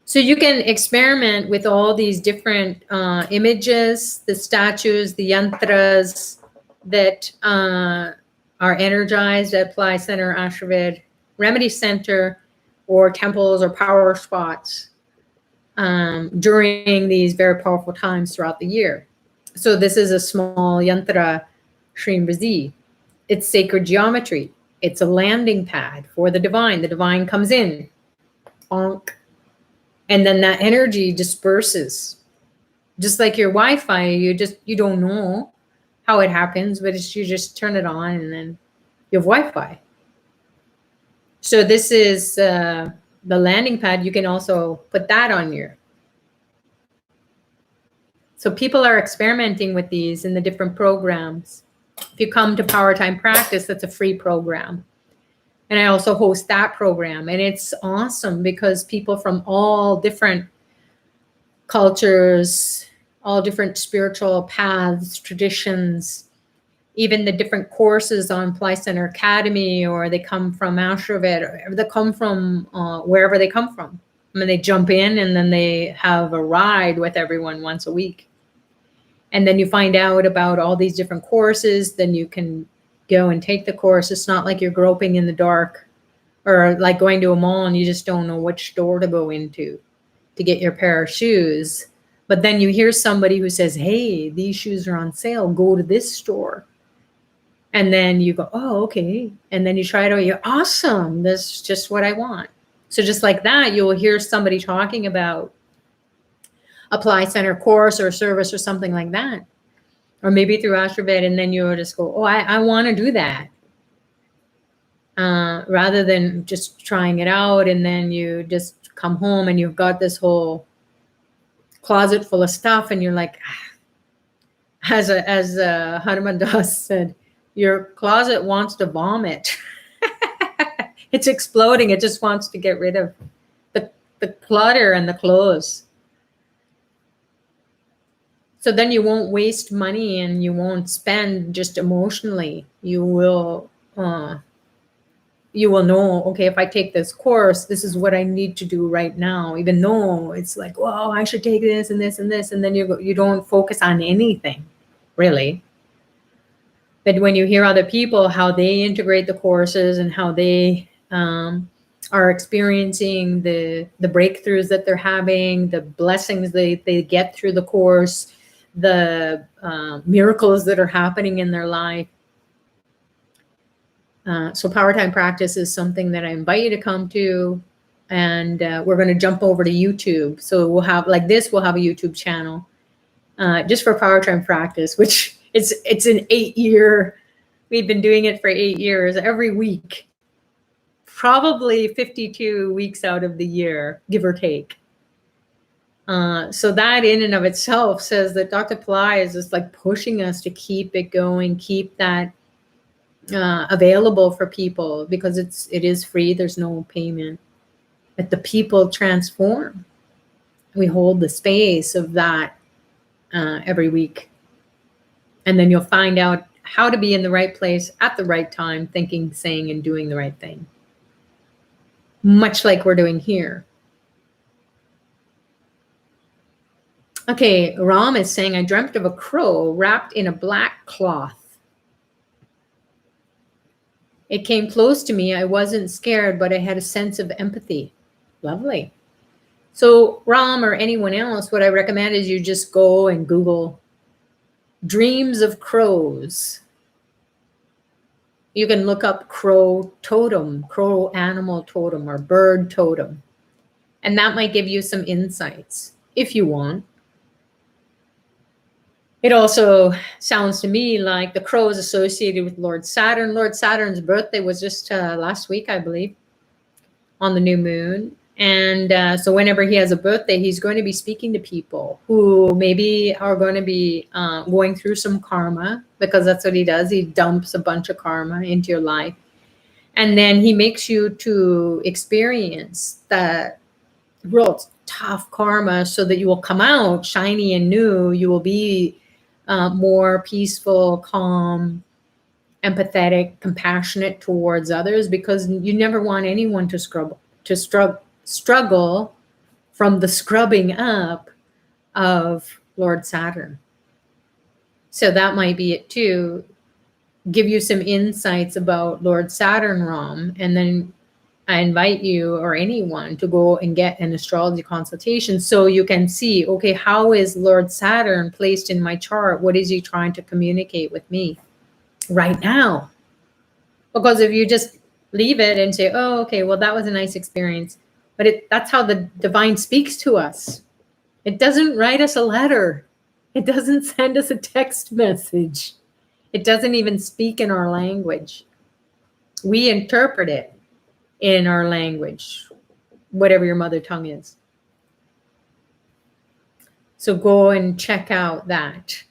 So you can experiment with all these different images, the statues, the yantras that are energized at Ply Center, Ashravid, Remedy Center, or temples or power spots during these very powerful times throughout the year. So this is a small yantra, Shreem Brzee. It's sacred geometry. It's a landing pad for the divine. The divine comes in, bonk, and then that energy disperses. Just like your Wi-Fi, you don't know how it happens, but you just turn it on and then you have Wi-Fi. So this is the landing pad. You can also put that on your. So people are experimenting with these in the different programs. If you come to Powertime Practice, that's a free program. And I also host that program. And it's awesome because people from all different cultures, all different spiritual paths, traditions, even the different courses on Ply Center Academy, or they come from Ashravid, or they come from wherever they come from. I mean, they jump in and then they have a ride with everyone once a week. And then you find out about all these different courses, then you can go and take the course. It's not like you're groping in the dark or like going to a mall and you just don't know which store to go into to get your pair of shoes. But then you hear somebody who says, hey, these shoes are on sale, go to this store. And then you go, oh, okay. And then you try it out, you're awesome. That's just what I want. So just like that, you will hear somebody talking about a Ply Center course or service or something like that. Or maybe through Ashravid, and then you'll just go, oh, I want to do that. Rather than just trying it out and then you just come home and you've got this whole closet full of stuff and you're like, as Hanuman Das said, your closet wants to vomit. It's exploding. It just wants to get rid of the clutter and the clothes. So then you won't waste money and you won't spend just emotionally. You will know, okay, if I take this course, this is what I need to do right now, even though it's like, well, I should take this and this and this. And then you don't focus on anything, really. But when you hear other people, how they integrate the courses and how they are experiencing the breakthroughs that they're having, the blessings they get through the course, the miracles that are happening in their life. So Powertime Practice is something that I invite you to come to. And we're going to jump over to YouTube. So we'll have, like this, we'll have a YouTube channel just for Powertime Practice, which it's an 8-year, we've been doing it for 8 years, every week. Probably 52 weeks out of the year, give or take. So that in and of itself says that Dr. Ply is just like pushing us to keep it going, keep that available for people, because it is free. There's no payment. But the people transform. We hold the space of that every week. And then you'll find out how to be in the right place at the right time, thinking, saying, and doing the right thing. Much like we're doing here. Okay, Ram is saying, I dreamt of a crow wrapped in a black cloth. It came close to me. I wasn't scared, but I had a sense of empathy. Lovely. So Ram or anyone else, what I recommend is you just go and Google dreams of crows. You can look up crow totem, crow animal totem, or bird totem. And that might give you some insights if you want. It also sounds to me like the crow is associated with Lord Saturn. Lord Saturn's birthday was just last week, I believe, on the new moon. And so whenever he has a birthday, he's going to be speaking to people who maybe are going to be going through some karma, because that's what he does. He dumps a bunch of karma into your life. And then he makes you to experience that real tough karma so that you will come out shiny and new. You will be more peaceful, calm, empathetic, compassionate towards others, because you never want anyone to struggle from the scrubbing up of Lord Saturn. So that might be it too. Give you some insights about Lord Saturn realm, and then I invite you or anyone to go and get an astrology consultation so you can see, okay, how is Lord Saturn placed in my chart? What is he trying to communicate with me right now? Because if you just leave it and say, oh, okay, well, that was a nice experience, but that's how the divine speaks to us. It doesn't write us a letter. It doesn't send us a text message. It doesn't even speak in our language. We interpret it in our language, whatever your mother tongue is. So go and check out that.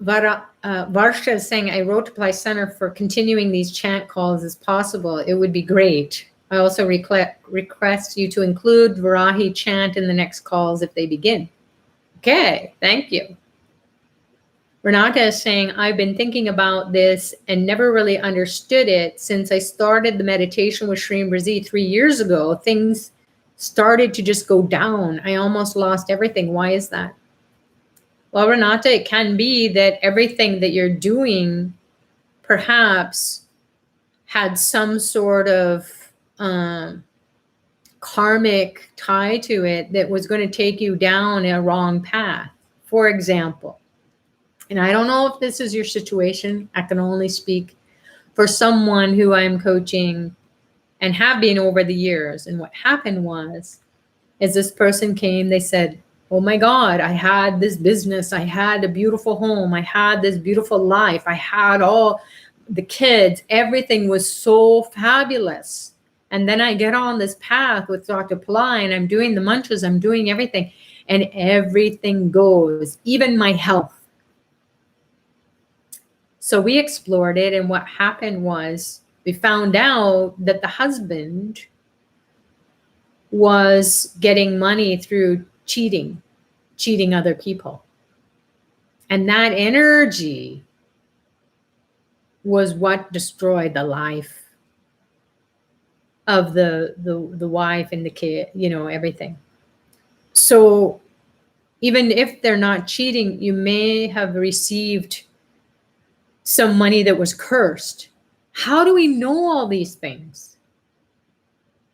Varsha is saying, I wrote to Apply Center for continuing these chant calls as possible. It would be great. I also request you to include Varahi chant in the next calls if they begin. Okay, thank you. Renata is saying, I've been thinking about this and never really understood it since I started the meditation with Shreem Brzee 3 years ago. Things started to just go down. I almost lost everything. Why is that? Well, Renata, it can be that everything that you're doing perhaps had some sort of karmic tie to it that was going to take you down a wrong path. For example, and I don't know if this is your situation. I can only speak for someone who I'm coaching and have been over the years. And what happened was, as this person came, they said, oh my God, I had this business. I had a beautiful home. I had this beautiful life. I had all the kids. Everything was so fabulous. And then I get on this path with Dr. Pillai and I'm doing the mantras. I'm doing everything. And everything goes, even my health. So we explored it. And what happened was we found out that the husband was getting money through cheating other people. And that energy was what destroyed the life of the wife and the kid, everything. So even if they're not cheating, you may have received some money that was cursed. How do we know all these things?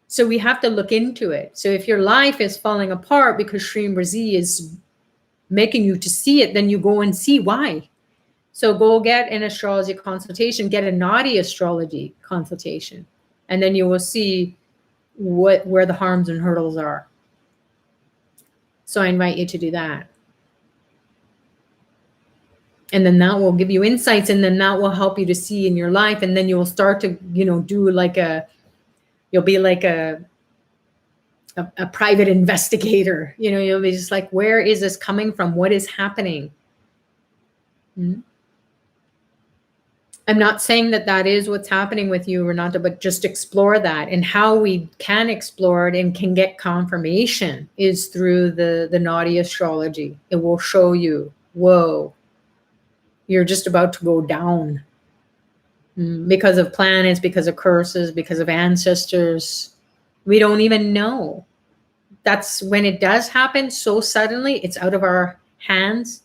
So we have to look into it. So if your life is falling apart because Shreem Brzee is making you to see it, then you go and see why. So go get an astrology consultation, get a naughty astrology consultation, and then you will see where the harms and hurdles are. So I invite you to do that. And then that will give you insights, and then that will help you to see in your life. And then you will start to, do you'll be like a private investigator. You'll be just like, where is this coming from? What is happening? I'm not saying that is what's happening with you, Renata, but just explore that. And how we can explore it and can get confirmation is through the naughty astrology. It will show you, whoa, you're just about to go down because of planets, because of curses, because of ancestors. We don't even know. That's when it does happen so suddenly. It's out of our hands.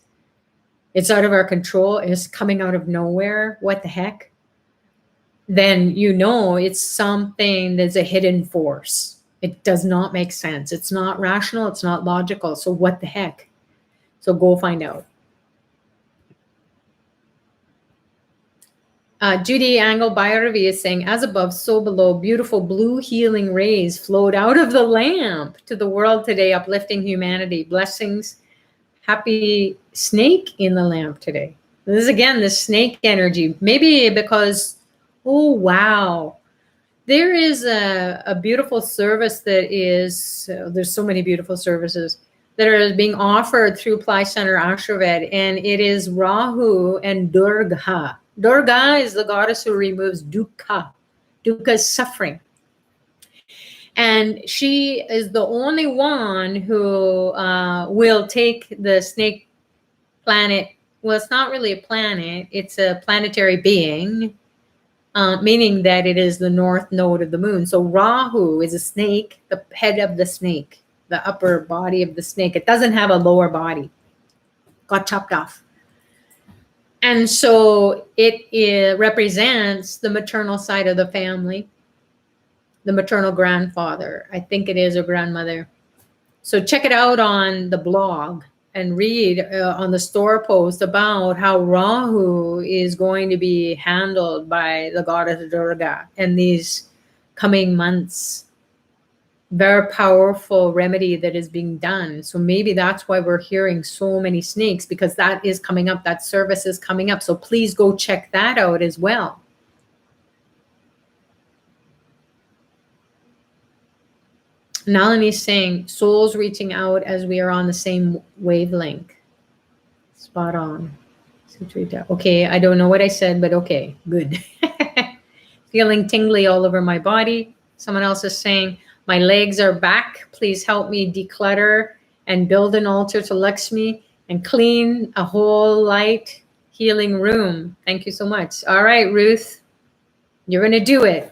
It's out of our control. It's coming out of nowhere. What the heck? Then it's something that's a hidden force. It does not make sense. It's not rational. It's not logical. So what the heck? So go find out. Judy Angle Bhairavi is saying, as above, so below, beautiful blue healing rays flowed out of the lamp to the world today, uplifting humanity. Blessings. Happy snake in the lamp today. This is, again, the snake energy. Maybe because, oh, wow. There is a beautiful service that is, there's so many beautiful services that are being offered through Apply Center Ashraved, and it is Rahu and Durga. Durga is the goddess who removes dukkha. Dukkha is suffering. And she is the only one who will take the snake planet. Well, it's not really a planet. It's a planetary being, meaning that it is the north node of the moon. So Rahu is a snake, the head of the snake, the upper body of the snake. It doesn't have a lower body. Got chopped off. And so it represents the maternal side of the family, the maternal grandfather. I think it is, or grandmother. So check it out on the blog and read on the store post about how Rahu is going to be handled by the goddess Durga in these coming months. Very powerful remedy that is being done. So maybe that's why we're hearing so many snakes, because that is coming up. That service is coming up. So please go check that out as well. Nalini's saying, souls reaching out as we are on the same wavelength. Spot on. Sucharita. Okay, I don't know what I said, but okay, good. Feeling tingly all over my body. Someone else is saying, my legs are back. Please help me declutter and build an altar to Lakshmi and clean a whole light healing room. Thank you so much. All right, Ruth, you're going to do it,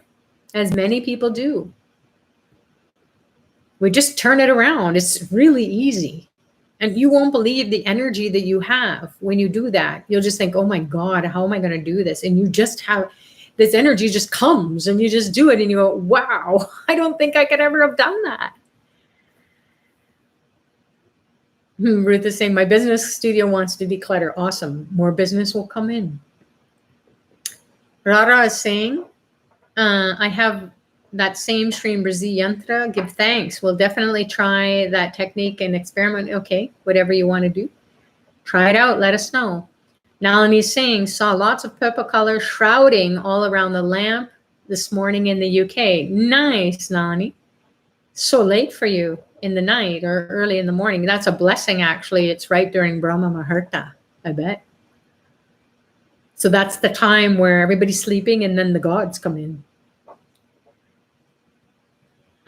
as many people do. We just turn it around. It's really easy. And you won't believe the energy that you have when you do that. You'll just think, oh my God, how am I going to do this? And you just have this energy just comes and you just do it and you go, wow, I don't think I could ever have done that. Ruth is saying, my business studio wants to declutter. Awesome. More business will come in. Rara is saying, I have that same Shreem Brzee yantra. Give thanks. We'll definitely try that technique and experiment. Okay, whatever you want to do. Try it out. Let us know. Nalini's saying, saw lots of purple color shrouding all around the lamp this morning in the UK. Nice, Nalini. So late for you in the night or early in the morning. That's a blessing, actually. It's right during Brahma Muhurta, I bet. So that's the time where everybody's sleeping and then the gods come in.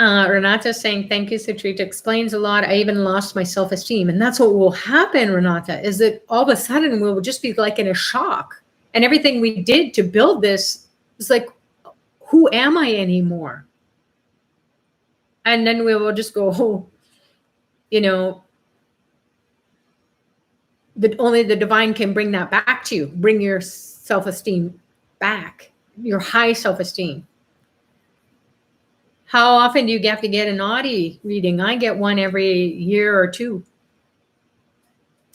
Renata saying, thank you, Sucharita. Explains a lot. I even lost my self-esteem. And that's what will happen, Renata, is that all of a sudden we'll just be like in a shock. And everything we did to build this is like, who am I anymore? And then we will just go, oh, you know, only the divine can bring that back to you. Bring your self-esteem back, your high self-esteem. How often do you have to get an Audi reading? I get one every year or two.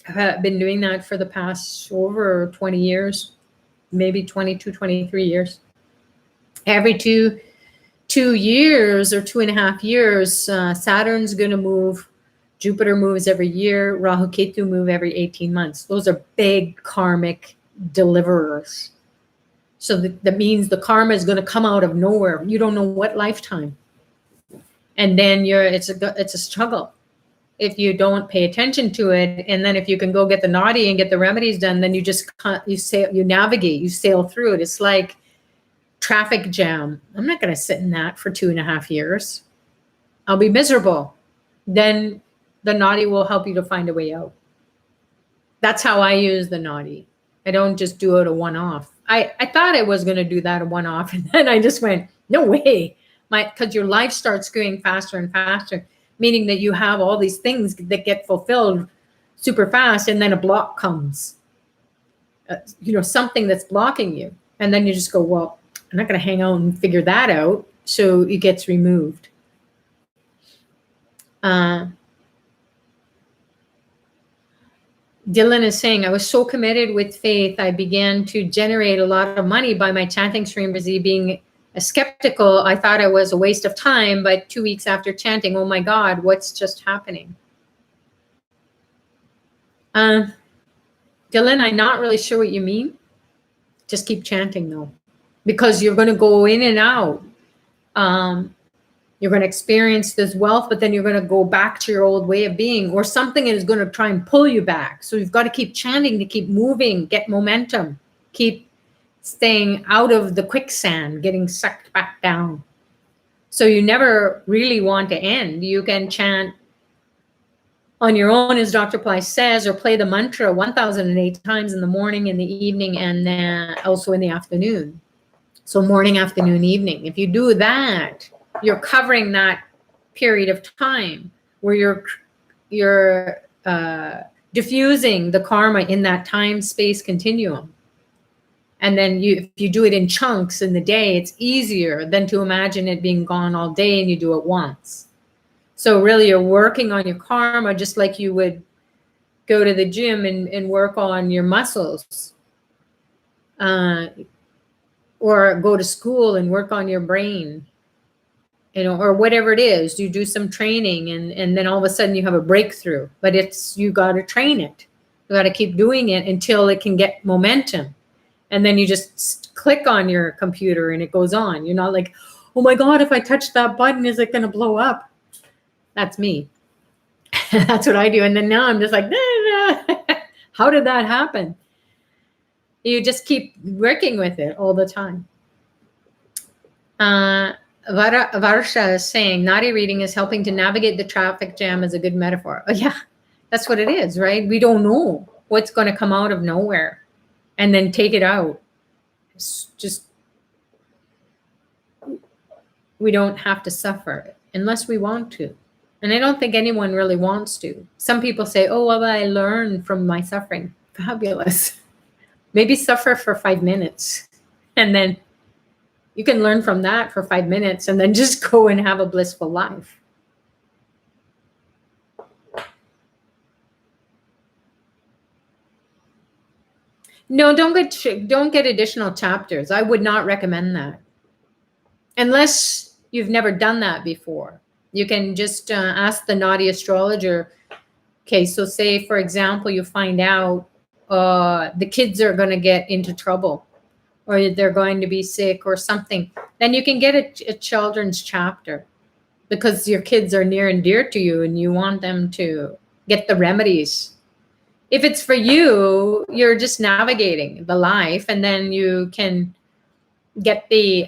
I've been doing that for the past over 20 years, maybe 22, 23 years. Every two years or 2.5 years, Saturn's going to move. Jupiter moves every year. Rahu Ketu move every 18 months. Those are big karmic deliverers. So that means the karma is going to come out of nowhere. You don't know what lifetime. And then it's a struggle if you don't pay attention to it. And then if you can go get the naughty and get the remedies done, then you navigate, you sail through it. It's like traffic jam. I'm not going to sit in that for 2.5 years. I'll be miserable. Then the naughty will help you to find a way out. That's how I use the naughty. I don't just do it a one-off. I thought I was going to do that a one-off, and then I just went, no way. Because your life starts going faster and faster, meaning that you have all these things that get fulfilled super fast, and then a block comes. Something that's blocking you. And then you just go, well, I'm not going to hang out and figure that out. So it gets removed. Dylan is saying, I was so committed with faith, I began to generate a lot of money by my chanting Shreem Brzee. Being skeptical, I thought it was a waste of time, but 2 weeks after chanting, oh my God, what's just happening? Dylan, I'm not really sure what you mean. Just keep chanting though, because you're going to go in and out. You're going to experience this wealth, but then you're going to go back to your old way of being, or something is going to try and pull you back. So you've got to keep chanting to keep moving, get momentum, keep staying out of the quicksand, getting sucked back down. So you never really want to end. You can chant on your own, as Dr. Ply says, or play the mantra 1008 times in the morning, in the evening, and then also in the afternoon. So morning, afternoon, evening. If you do that, you're covering that period of time where you're diffusing the karma in that time space continuum. And then if you do it in chunks in the day, it's easier than to imagine it being gone all day and you do it once. So really you're working on your karma just like you would go to the gym and work on your muscles. Or go to school and work on your brain, or whatever it is. You do some training and then all of a sudden you have a breakthrough, but you got to train it. You got to keep doing it until it can get momentum. And then you just click on your computer and it goes on. You're not like, oh my God, if I touch that button, is it going to blow up? That's me. That's what I do. And then now I'm just like, nah. How did that happen? You just keep working with it all the time. Varsha is saying, Nadi reading is helping to navigate the traffic jam is a good metaphor. Oh, yeah, that's what it is, right? We don't know what's going to come out of nowhere and then take it out. It's just, we don't have to suffer unless we want to. And I don't think anyone really wants to. Some people say, oh, well, I learned from my suffering. Fabulous. Maybe suffer for 5 minutes, and then you can learn from that for 5 minutes and then just go and have a blissful life. No, don't get additional chapters. I would not recommend that. Unless you've never done that before. You can just ask the naughty astrologer. Okay, so say, for example, you find out the kids are going to get into trouble, or they're going to be sick or something, then you can get a children's chapter because your kids are near and dear to you and you want them to get the remedies. If it's for you, you're just navigating the life, and then you can get the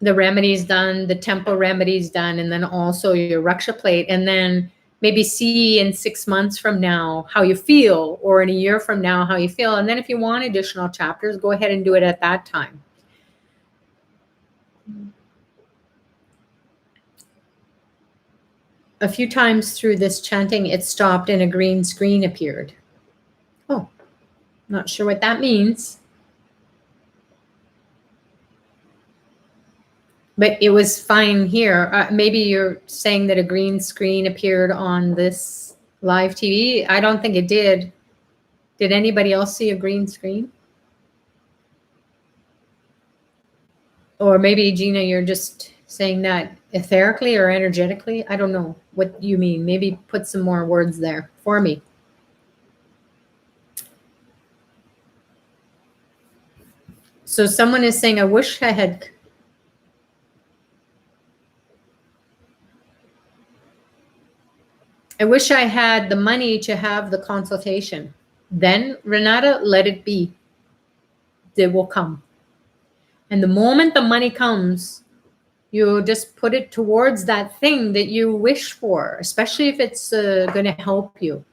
remedies done, the temple remedies done, and then also your Raksha plate, and then maybe see in 6 months from now how you feel, or in a year from now how you feel. And then if you want additional chapters, go ahead and do it at that time. A few times through this chanting, it stopped and a green screen appeared. Oh, not sure what that means. But it was fine here. Maybe you're saying that a green screen appeared on this live TV. I don't think it did. Did anybody else see a green screen? Or maybe, Gina, you're just saying that etherically or energetically. I don't know what you mean. Maybe put some more words there for me. So someone is saying, I wish I had... I wish I had the money to have the consultation. Then, Renata, let it be. They will come. And the moment the money comes, you just put it towards that thing that you wish for, especially if it's going to help you.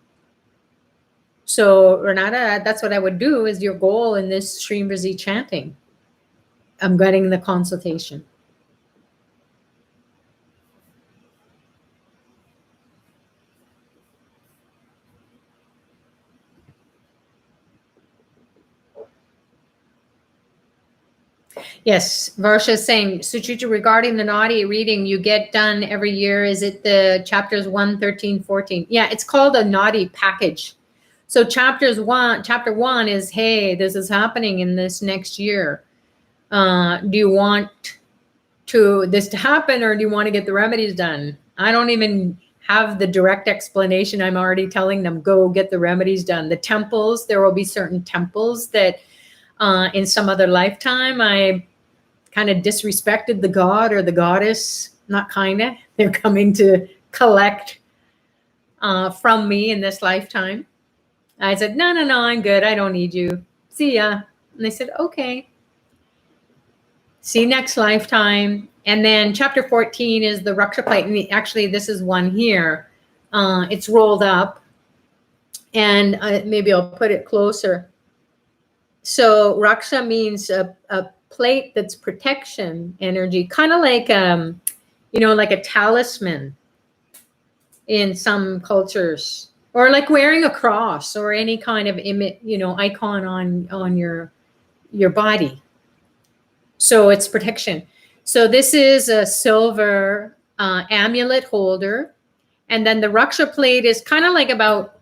So, Renata, that's what I would do, is your goal in this Shreem Brzee chanting. I'm getting the consultation. Yes, Varsha is saying, Sucharita, regarding the naughty reading you get done every year, is it the chapters 1, 13, 14? Yeah, it's called a naughty package. So chapter 1 is, hey, this is happening in this next year. Do you want this to happen, or do you want to get the remedies done? I don't even have the direct explanation. I'm already telling them, go get the remedies done. The temples, there will be certain temples that in some other lifetime, I kind of disrespected the god or the goddess. Not kind of. They're coming to collect from me in this lifetime. I said, no, I'm good. I don't need you. See ya. And they said, okay. See you next lifetime. And then chapter 14 is the Raksha plate. And actually, this is one here. It's rolled up, and maybe I'll put it closer. So Raksha means a plate that's protection energy, kind of like, like a talisman in some cultures, or like wearing a cross or any kind of icon on your body. So it's protection. So this is a silver amulet holder. And then the Raksha plate is kind of like about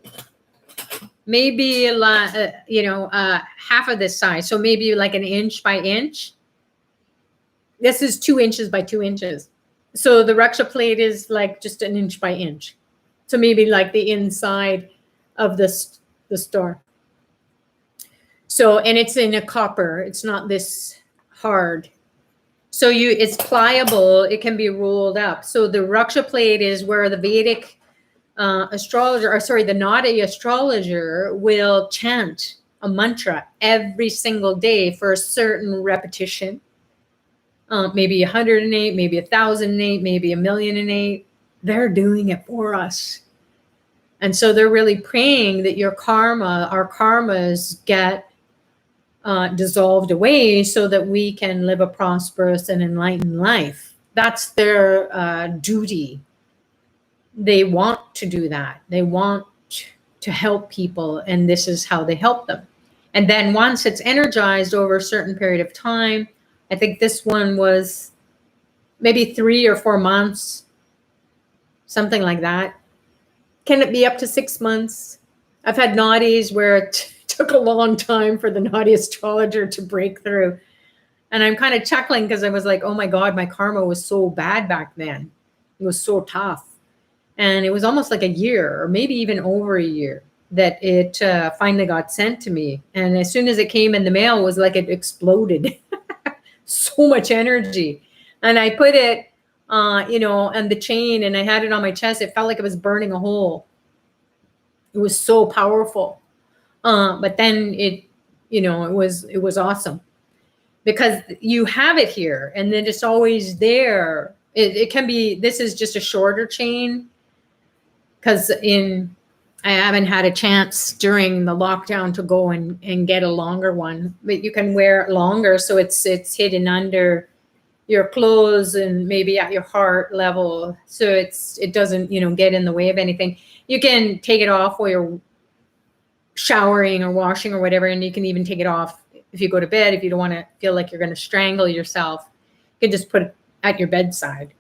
maybe half of this size. So maybe like an inch by inch. This is 2 inches by 2 inches. So the Raksha plate is like just an inch by inch. So maybe like the inside of the star. So, and it's in a copper. It's not this hard. So it's pliable. It can be rolled up. So the Raksha plate is where the Vedic the Nadi astrologer will chant a mantra every single day for a certain repetition. Maybe 108, maybe 1,008, maybe 1,000,008. They're doing it for us. And so they're really praying that our karmas get dissolved away so that we can live a prosperous and enlightened life. That's their duty. They want to do that. They want to help people, and this is how they help them. And then once it's energized over a certain period of time, I think this one was maybe 3 or 4 months, something like that. Can it be up to 6 months? I've had nadis where it took a long time for the Nadi astrologer to break through. And I'm kind of chuckling because I was like, oh my God, my karma was so bad back then. It was so tough. And it was almost like a year or maybe even over a year that it finally got sent to me. And as soon as it came in the mail, it was like it exploded. So much energy. And I put it, on the chain, and I had it on my chest. It felt like it was burning a hole. It was so powerful. But then it was awesome because you have it here and then it's always there. It can be, this is just a shorter chain because I haven't had a chance during the lockdown to go and get a longer one, but you can wear it longer. So it's hidden under your clothes and maybe at your heart level. So it doesn't, get in the way of anything. You can take it off while you're showering or washing or whatever. And you can even take it off if you go to bed, if you don't want to feel like you're going to strangle yourself. You can just put it at your bedside.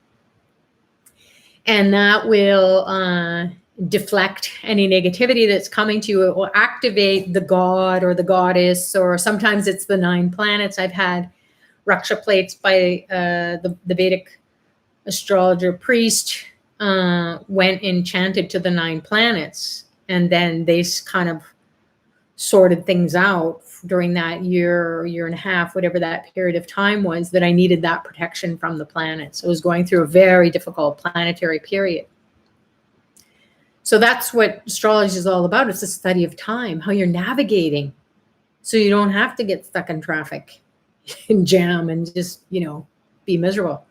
And that will deflect any negativity that's coming to you. It will activate the god or the goddess, or sometimes it's the 9 planets. I've had Raksha plates by the Vedic astrologer priest went and chanted to the 9 planets. And then they kind of sorted things out during that year and a half, whatever that period of time was, that I needed that protection from the planets. I was going through a very difficult planetary period. So that's what astrology is all about. It's a study of time, how you're navigating so you don't have to get stuck in traffic and jam and just, be miserable.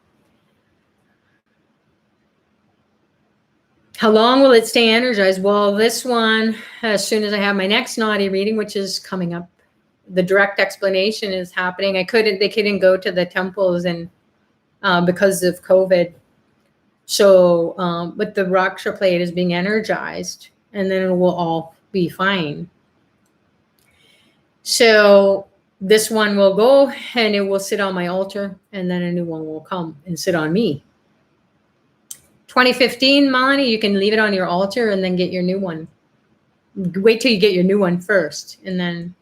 How long will it stay energized? Well, this one, as soon as I have my next Nadi reading, which is coming up, the direct explanation is happening. They couldn't go to the temples and because of COVID. So, but the Raksha plate is being energized, and then it will all be fine. So this one will go and it will sit on my altar, and then a new one will come and sit on me. 2015, Melanie, you can leave it on your altar and then get your new one. Wait till you get your new one first, and then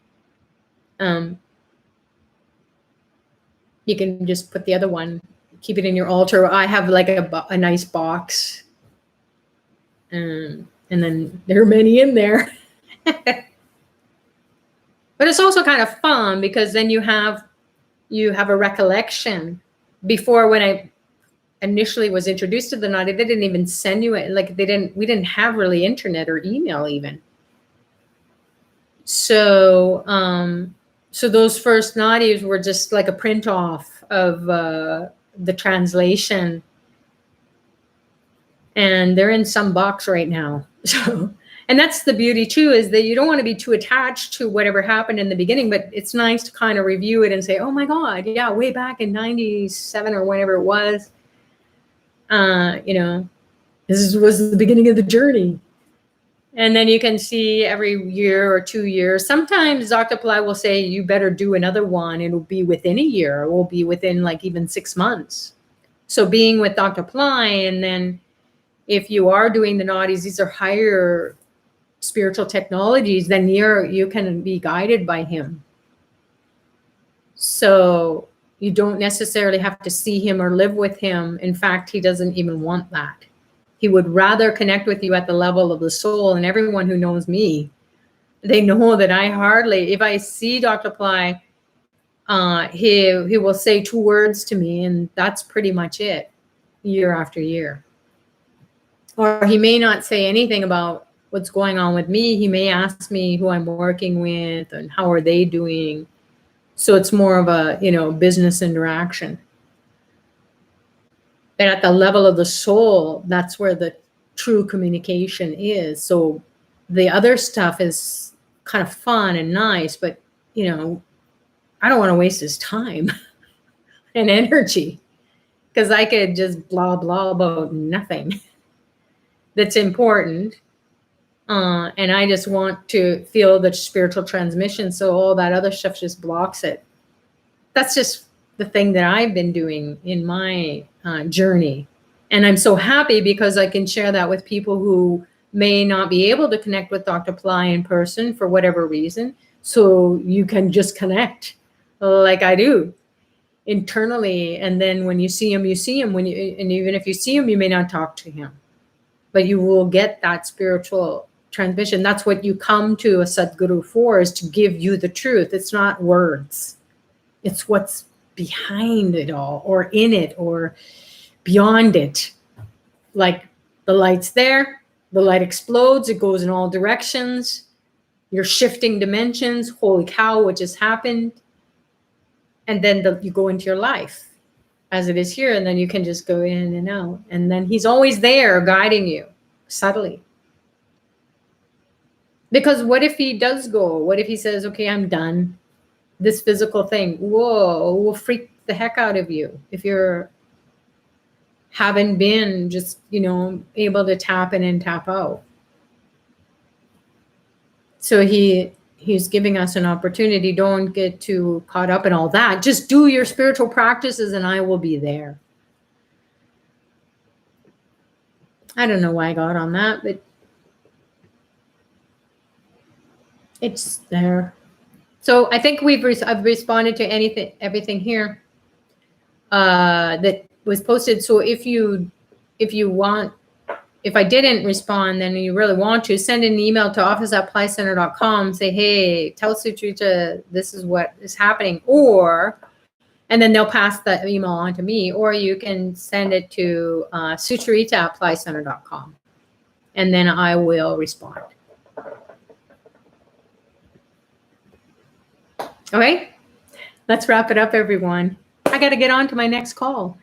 you can just put the other one, keep it in your altar. I have like a nice box, and then there are many in there. But it's also kind of fun because then you have a recollection. Before, when I initially was introduced to the Nadi, they didn't even send you it. Like we didn't have really internet or email even. So so those first Nadis were just like a print off of the translation. and they're in some box right now. So, and that's the beauty too, is that you don't want to be too attached to whatever happened in the beginning, but it's nice to kind of review it and say, oh my God, yeah, way back in 97 or whenever it was, this was the beginning of the journey. And then you can see every year or 2 years. Sometimes Dr. Pillai will say, you better do another one. It'll be within a year. It will be within like even 6 months. So being with Dr. Pillai, and then if you are doing the nadis, these are higher spiritual technologies, then you can be guided by him. So you don't necessarily have to see him or live with him. In fact, he doesn't even want that. He would rather connect with you at the level of the soul. And everyone who knows me, they know that I hardly, if I see Dr. Pillai, he will say 2 words to me, and that's pretty much it, year after year. Or he may not say anything about what's going on with me. He may ask me who I'm working with and how are they doing. So it's more of a, business interaction. But at the level of the soul, that's where the true communication is. So the other stuff is kind of fun and nice, but, I don't want to waste his time and energy, because I could just blah, blah about nothing that's important. And I just want to feel the spiritual transmission. So all that other stuff just blocks it. That's just the thing that I've been doing in my journey. And I'm so happy because I can share that with people who may not be able to connect with Dr. Pillai in person for whatever reason. So you can just connect like I do internally. And then when you see him, you see him. And even if you see him, you may not talk to him, but you will get that spiritual transmission. That's what you come to a Sadguru for, is to give you the truth. It's not words. It's what's behind it all, or in it, or beyond it. Like the light's there, the light explodes, it goes in all directions. You're shifting dimensions. Holy cow, what just happened? And then you go into your life as it is here, and then you can just go in and out. And then he's always there guiding you subtly. Because what if he does go? What if he says, okay, I'm done? This physical thing, whoa, will freak the heck out of you if you're haven't been just, able to tap in and tap out. So he's giving us an opportunity. Don't get too caught up in all that. Just do your spiritual practices and I will be there. I don't know why I got on that, but it's there. So I think I've responded to everything here that was posted. So if I didn't respond, then you really want to send an email to office@plycenter.com. Say, hey, tell Sucharita this is what is happening, and then they'll pass the email on to me, or you can send it to Sucharita@plycenter.com, and then I will respond. Okay, let's wrap it up, everyone. I got to get on to my next call.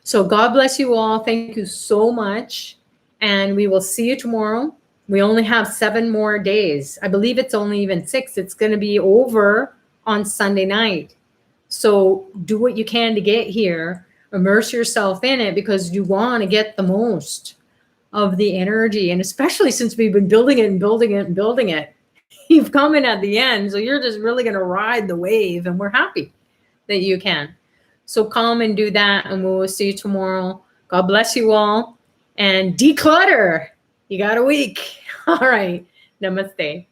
So God bless you all. Thank you so much. And we will see you tomorrow. We only have 7 more days. I believe it's only even 6. It's going to be over on Sunday night. So do what you can to get here. Immerse yourself in it, because you want to get the most of the energy. And especially since we've been building it and building it and building it, you've come in at the end. So you're just really going to ride the wave, and we're happy that you can. So come and do that, and we'll see you tomorrow. God bless you all, and declutter. You got a week. All right. Namaste.